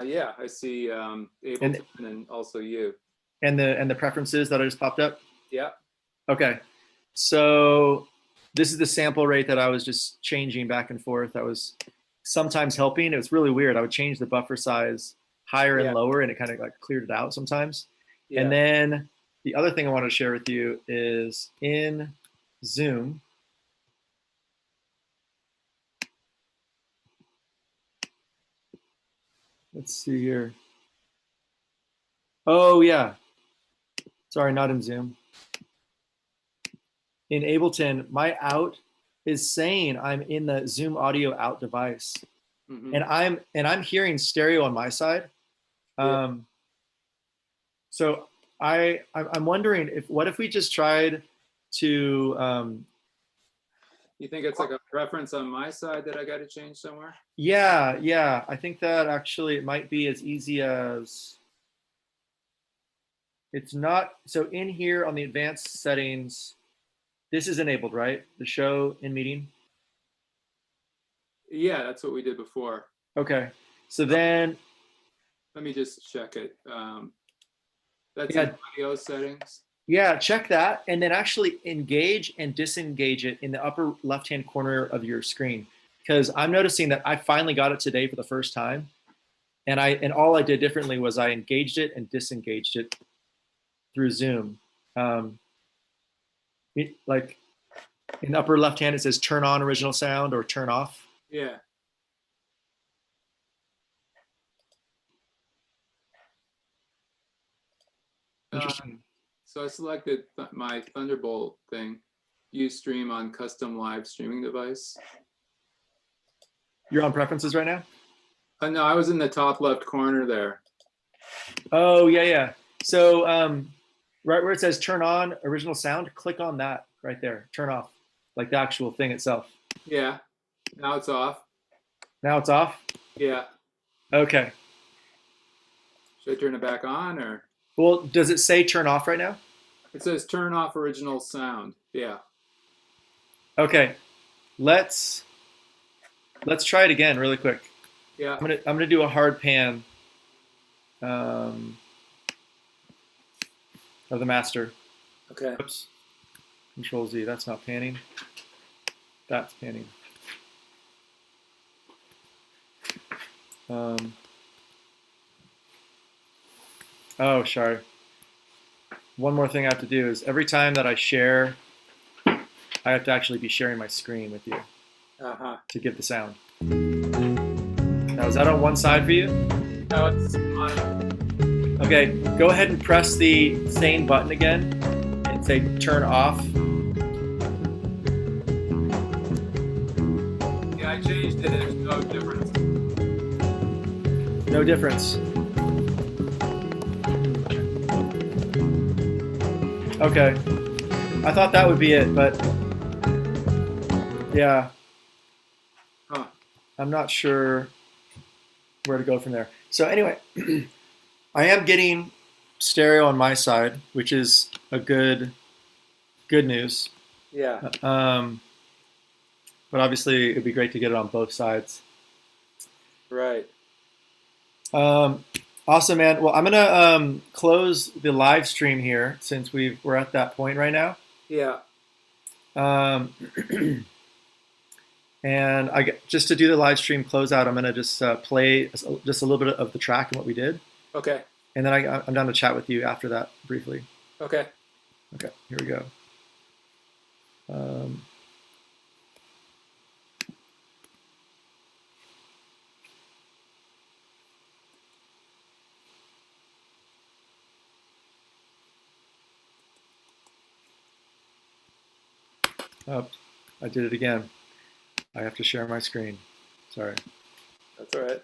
Yeah, I see Ableton and also you.
And the preferences that I just popped up?
Yeah.
Okay. So this is the sample rate that I was just changing back and forth. That was sometimes helping. It was really weird. I would change the buffer size higher and lower, and it kind of like cleared it out sometimes. Yeah. And then the other thing I want to share with you is in Zoom. Let's see here. Oh, yeah. Sorry, not in Zoom. In Ableton, my out is saying I'm in the Zoom audio out device. Mm-hmm. And I'm hearing stereo on my side. Yeah. So I'm wondering what if we just tried to
you think it's like a preference on my side that I got to change somewhere?
Yeah. I think that actually it might be as easy as it's not. So in here on the advanced settings, this is enabled, right? The show in meeting.
Yeah, that's what we did before.
Okay. So then
let me just check it. That's in audio settings.
Yeah, check that, and then actually engage and disengage it in the upper left-hand corner of your screen, because I'm noticing that I finally got it today for the first time, and all I did differently was I engaged it and disengaged it through Zoom. Like in the upper left-hand, it says turn on original sound or turn off.
Yeah.
Interesting.
So I selected my Thunderbolt thing, use stream on custom live streaming device.
You're on preferences right now?
No, I was in the top left corner there.
Oh, yeah. So right where it says turn on original sound, click on that right there, turn off, like the actual thing itself.
Yeah, now it's off.
Now it's off?
Yeah.
Okay.
Should I turn it back on or?
Well, does it say turn off right now?
It says turn off original sound. Yeah.
Okay. Let's try it again really quick.
Yeah.
I'm gonna do a hard pan of the master.
Okay.
Oops. Control Z. That's not panning. That's panning. Oh, sorry. One more thing I have to do is every time that I share, I have to actually be sharing my screen with you to give the sound. Now, is that on one side for you?
No, it's on.
Okay, go ahead and press the same button again and say turn off.
Yeah, I changed it. There's no difference.
No difference. Okay. I thought that would be it, but yeah.
Huh.
I'm not sure where to go from there. So anyway, I am getting stereo on my side, which is a good news.
Yeah.
But obviously, it'd be great to get it on both sides.
Right.
Awesome, man. Well, I'm gonna close the live stream here since we're at that point right now.
Yeah.
Um, and just to do the live stream closeout, I'm gonna just play just a little bit of the track and what we did,
Okay.
and then I'm down to chat with you after that briefly.
Okay.
Okay, here we go. Oh, I did it again. I have to share my screen. Sorry.
That's all right.